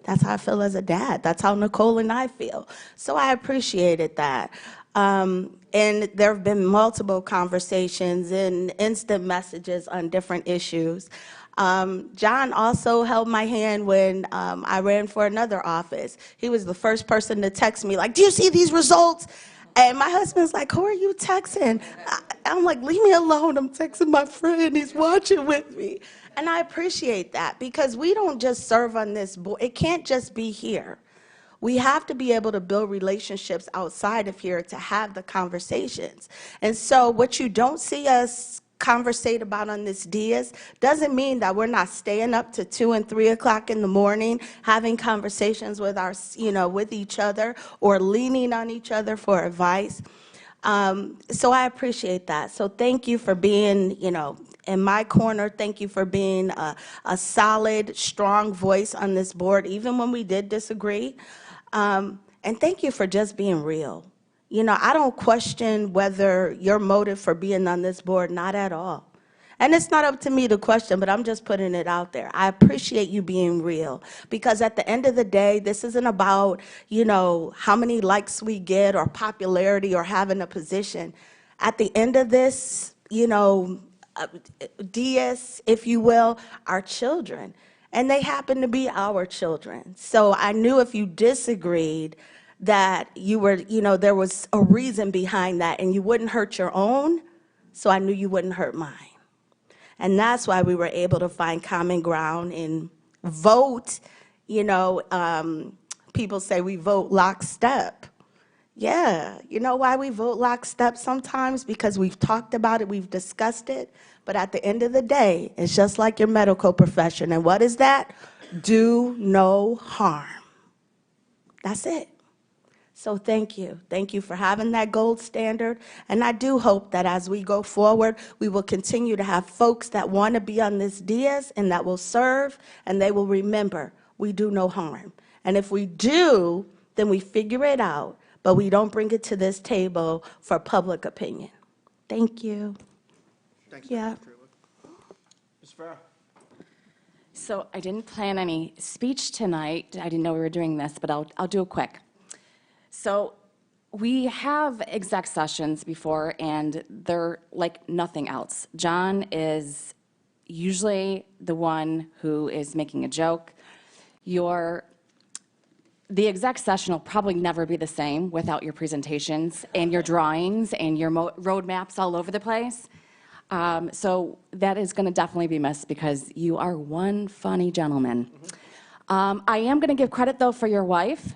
that's how I feel as a dad. That's how Nicole and I feel. So I appreciated that. And there have been multiple conversations and instant messages on different issues. John also held my hand when I ran for another office. He was the first person to text me like, do you see these results? And my husband's like, who are you texting? I'm like, leave me alone. I'm texting my friend. He's watching with me. And I appreciate that, because we don't just serve on this board. It can't just be here. We have to be able to build relationships outside of here to have the conversations. And so what you don't see us conversate about on this dais doesn't mean that we're not staying up to 2 and 3 o'clock in the morning, having conversations with our, with each other, or leaning on each other for advice. So I appreciate that. So thank you for being, in my corner. Thank you for being a solid, strong voice on this board, even when we did disagree. And thank you for just being real. I don't question whether your motive for being on this board, not at all. And it's not up to me to question, but I'm just putting it out there. I appreciate you being real, because at the end of the day, this isn't about, how many likes we get or popularity or having a position. At the end of this, DS, if you will, are children. And they happen to be our children. So I knew if you disagreed that you were, there was a reason behind that, and you wouldn't hurt your own, so I knew you wouldn't hurt mine. And that's why we were able to find common ground and vote. People say we vote lockstep. Yeah, you know why we vote lockstep sometimes? Because we've talked about it, we've discussed it, but at the end of the day, it's just like your medical profession. And what is that? Do no harm. That's it. So thank you. Thank you for having that gold standard. And I do hope that as we go forward, we will continue to have folks that want to be on this dais and that will serve, and they will remember we do no harm. And if we do, then we figure it out, but we don't bring it to this table for public opinion. Thank you.
Thanks,
Yeah.
Ms. Farah.
So I didn't plan any speech tonight. I didn't know we were doing this, but I'll do it quick. So we have exec sessions before, and they're like nothing else. John is usually the one who is making a joke. The exec session will probably never be the same without your presentations and your drawings and your roadmaps all over the place. So that is going to definitely be missed, because you are one funny gentleman. I am going to give credit, though, for your wife.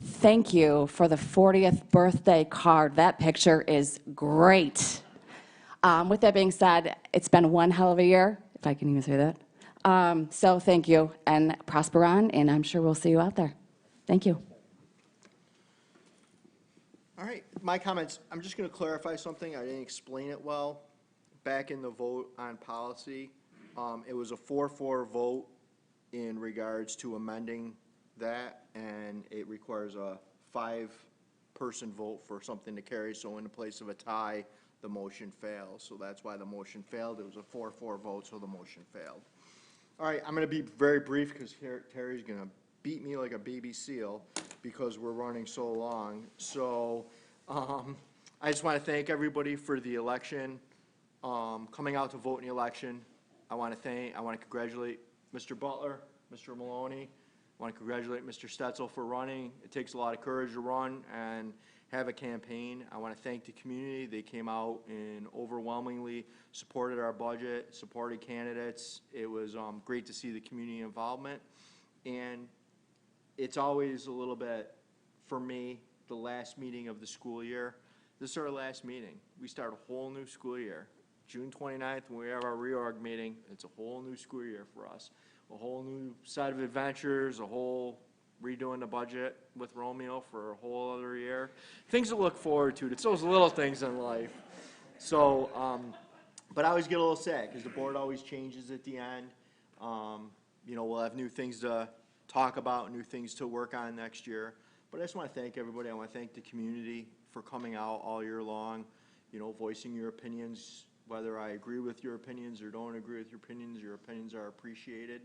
Thank you for the 40th birthday card. That picture is great. With that being said, it's been one hell of a year, if I can even say that. So thank you, and prosper on, and I'm sure we'll see you out there. Thank you.
All right, my comments, I'm just going to clarify something. I didn't explain it well. Back in the vote on policy, it was a 4-4 vote in regards to amending that, and it requires a 5-person vote for something to carry. So in the place of a tie, the motion fails. So that's why the motion failed. It was a 4-4 vote, so the motion failed. All right, I'm going to be very brief, because Terry's going to beat me like a baby seal because we're running so long. So I just want to thank everybody for the election, coming out to vote in the election. I want to congratulate Mr. Butler, Mr. Maloney. I want to congratulate Mr. Stetzel for running. It takes a lot of courage to run and have a campaign. I want to thank the community. They came out and overwhelmingly supported our budget, supported candidates. It was great to see the community involvement. And it's always a little bit, for me, the last meeting of the school year. This is our last meeting. We start a whole new school year. June 29th, when we have our reorg meeting, it's a whole new school year for us. A whole new set of adventures, a whole redoing the budget with Romeo for a whole other year. Things to look forward to. It's those little things in life. So, but I always get a little sad because the board always changes at the end. We'll have new things to talk about, new things to work on next year. But I just want to thank everybody. I want to thank the community for coming out all year long, voicing your opinions. Whether I agree with your opinions or don't agree with your opinions are appreciated.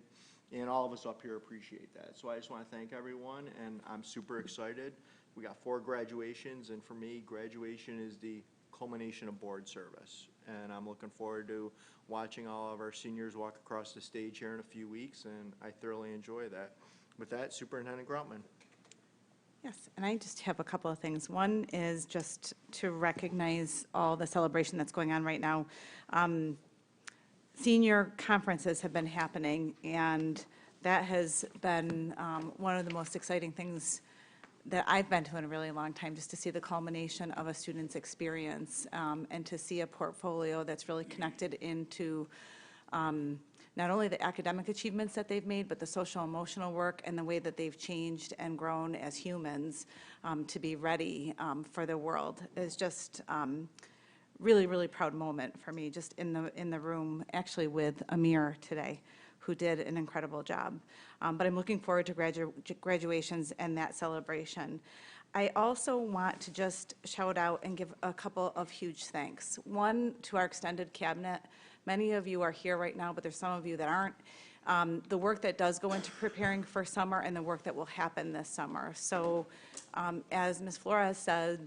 And all of us up here appreciate that. So I just want to thank everyone, and I'm super excited. We got 4 graduations, and for me, graduation is the culmination of board service. And I'm looking forward to watching all of our seniors walk across the stage here in a few weeks, and I thoroughly enjoy that. With that, Superintendent Groutman.
Yes, and I just have a couple of things. One is just to recognize all the celebration that's going on right now. Senior conferences have been happening, and that has been one of the most exciting things that I've been to in a really long time, just to see the culmination of a student's experience, and to see a portfolio that's really connected into not only the academic achievements that they've made, but the social emotional work and the way that they've changed and grown as humans to be ready for the world is just really, really proud moment for me, just in the room, actually with Amir today, who did an incredible job. But I'm looking forward to graduations and that celebration. I also want to just shout out and give a couple of huge thanks. One, to our extended cabinet. Many of you are here right now, but there's some of you that aren't. The work that does go into preparing for summer and the work that will happen this summer. So as Ms. Flores said,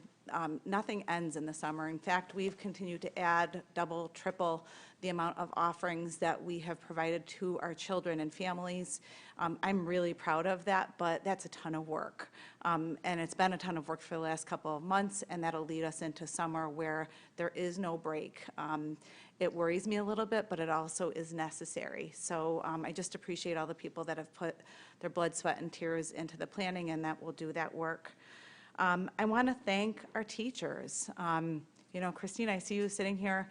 nothing ends in the summer. In fact, we've continued to add, double, triple the amount of offerings that we have provided to our children and families. I'm really proud of that, but that's a ton of work. And it's been a ton of work for the last couple of months, and that'll lead us into summer where there is no break. It worries me a little bit, but it also is necessary. So I just appreciate all the people that have put their blood, sweat, and tears into the planning and that will do that work. I want to thank our teachers. Christine, I see you sitting here,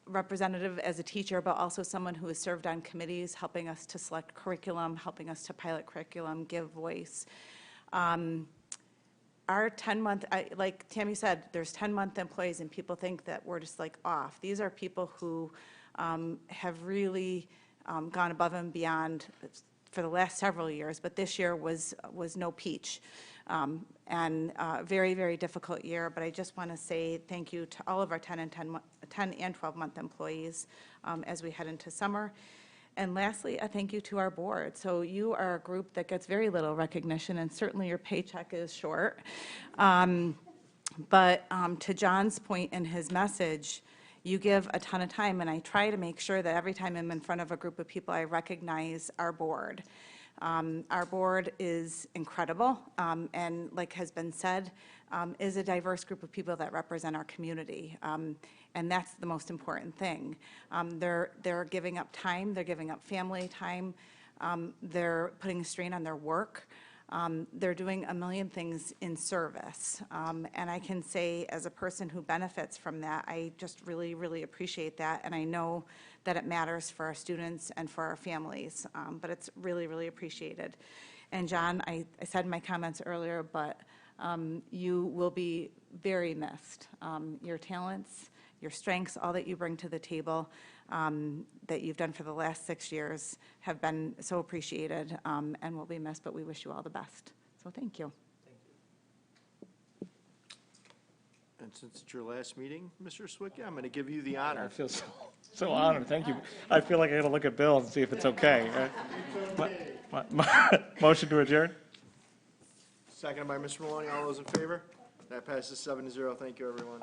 representative as a teacher, but also someone who has served on committees, helping us to select curriculum, helping us to pilot curriculum, give voice. Our 10-month, like Tammy said, there's 10-month employees and people think that we're just like off. These are people who have really gone above and beyond for the last several years, but this year was no peach. And a very, very difficult year, but I just want to say thank you to all of our 10 and 12-month employees as we head into summer. And lastly, a thank you to our board. So you are a group that gets very little recognition, and certainly your paycheck is short. But to John's point in his message, you give a ton of time, and I try to make sure that every time I'm in front of a group of people, I recognize our board. Our board is incredible, and like has been said, is a diverse group of people that represent our community, and that's the most important thing. They're giving up time, they're giving up family time, they're putting a strain on their work. They're doing a million things in service, and I can say as a person who benefits from that, I just really, really appreciate that, and I know that it matters for our students and for our families, but it's really, really appreciated. And John, I said in my comments earlier, but you will be very missed. Your talents, your strengths, all that you bring to the table that you've done for the last 6 years have been so appreciated and will be missed, but we wish you all the best. So thank you.
And since it's your last meeting, Mr. Swicki, I'm going to give you the honor.
I feel so honored, thank you. I feel like I gotta look at Bill and see if it's okay. Motion to adjourn?
Seconded by Mr. Maloney. All those in favor? That passes 7-0. Thank you, everyone.